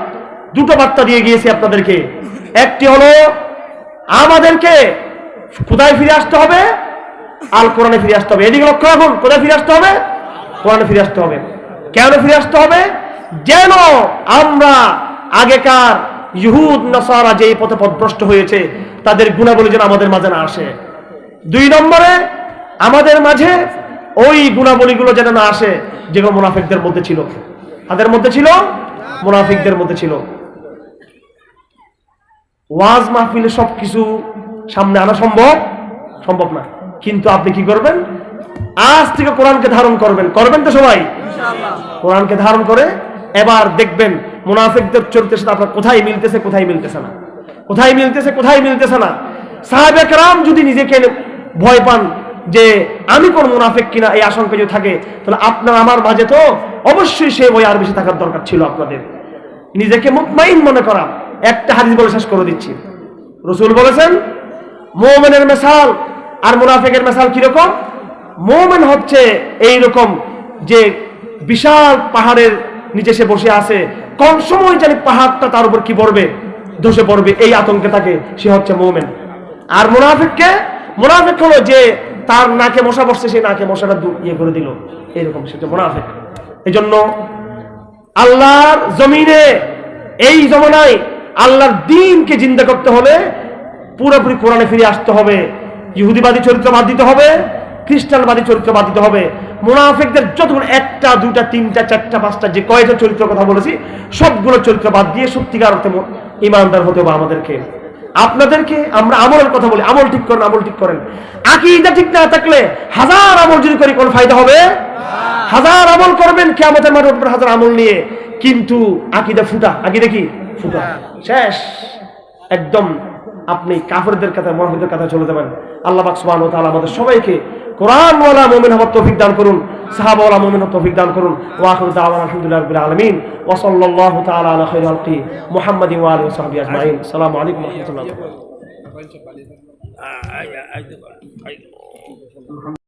2টো বার্তা দিয়ে গিয়েছি আপনাদেরকে। একটি হলো আমাদেরকে খোদায় ফিরে আসতে হবে, আল কোরআনে ফিরে আসতে হবে। এদিকে লক্ষ্য রাখুন, কোথায় ফিরে আসতে হবে? কোরআনে ফিরে আসতে হবে। কেন ফিরে আসতে হবে? যেন আমরা আগেকার ইহুদ নাসারা যেই পথে পথভ্রষ্ট হয়েছে তাদের গুণাবলী যেন আমাদের মাঝে না আসে। 2 নম্বরে আমাদের মাঝে ওই গুণাবলীগুলো যেন না আসে যেগুলো মুনাফিকদের মধ্যে ছিল। তাদের মধ্যে ছিল, মুনাফিকদের মধ্যে ছিল। ওয়াজ মাহফিলে সবকিছু সামনে আনা সম্ভব না, কিন্তু আপনি কি করবেন? আজ থেকে কোরআনকে ধারণ করবেন তো সবাই কোরআনকে ধারণ করে এবার দেখবেন মুনাফিকদের চরিত্রের সাথে আপনার কোথায় মিলতেছে, কোথায় মিলতেছে না। সাহাবে কেরাম যদি নিজেকে ভয় পান যে আমি কোন মুনাফিক কিনা, এই আশঙ্কা যদি থাকে, তাহলে আপনার আমার মাঝে তো অবশ্যই সে ভয় আর বেশি থাকার দরকার ছিল। আপনাদের নিজেকে মুতমাইন মনে করা। একটা হাদিস বলে শেষ করে দিচ্ছি। রাসূল বলেছেন, মুমিনের মিসাল আর মুনাফিকের মিসাল কিরকম? মুমিন হচ্ছে এইরকম যে বিশাল পাহাড়ের নিচে সে বসে আছে, কোন সময় জানি পাহাড়টা তার উপর কি পড়বে, ধসে পড়বে, এই আতঙ্কে থাকে, সে হচ্ছে মুমিন। আর মুনাফিক হলো যে তার নাকে মশা বসছে, সে নাকে মশাটা ইয়ে করে দিল, এইরকম সে মুনাফিক। এই জন্য আল্লাহর জমিনে, এই জমানায় আল্লাহর দ্বীনকে জিন্দা করতে হলে পুরোপুরি কোরআনে ফিরে আসতে হবে। ইহুদিবাদী চরিত্র বাদ দিতে হবে, খ্রিস্টানবাদী চরিত্র বাদ দিতে হবে। মুনাফিকদের যতগুলো 1টা 2টা 3টা 4টা 5টা যে কয়টা চরিত্র কথা বলেছি, সবগুলো চরিত্র বাদ দিয়ে সত্যিকার অর্থে ইমানদার হতে হবে আমাদেরকে। আপনাদেরকে আমরা আমলের কথা বলি, আমল ঠিক করেন। আকীদা ঠিক না থাকলে 1000 আমল যদি করি কোন ফায়দা হবে? 1000 আমল করবেন কিয়ামতের মাঠে উপর 1000 আমল নিয়ে, কিন্তু আকীদা ফুটা, আকীদা কি ফুটা, শেষ একদম। আপনি কাফেরদের কথা, মুনাফিকদের কথা চলে যাবেন। আল্লাহ পাক সুবহানাহু ওয়া তাআলা আমাদের সবাইকে কোরআনওয়ালা মুমিন হওয়ার তৌফিক দান করুন, সাহাবাওয়ালা মুমিন হওয়ার তৌফিক দান করুন। ওয়া আখিরু দাওয়ানা আলহামদুলিল্লাহি রাব্বিল আলামিন ওয়া সাল্লাল্লাহু তাআলা আলা খায়রিল খালকি মুহাম্মাদিন ওয়া আলিহি ওয়া সাহবিহি আজমাইন। আসসালামু আলাইকুম ওয়া রাহমাতুল্লাহি ওয়া বারাকাতুহু।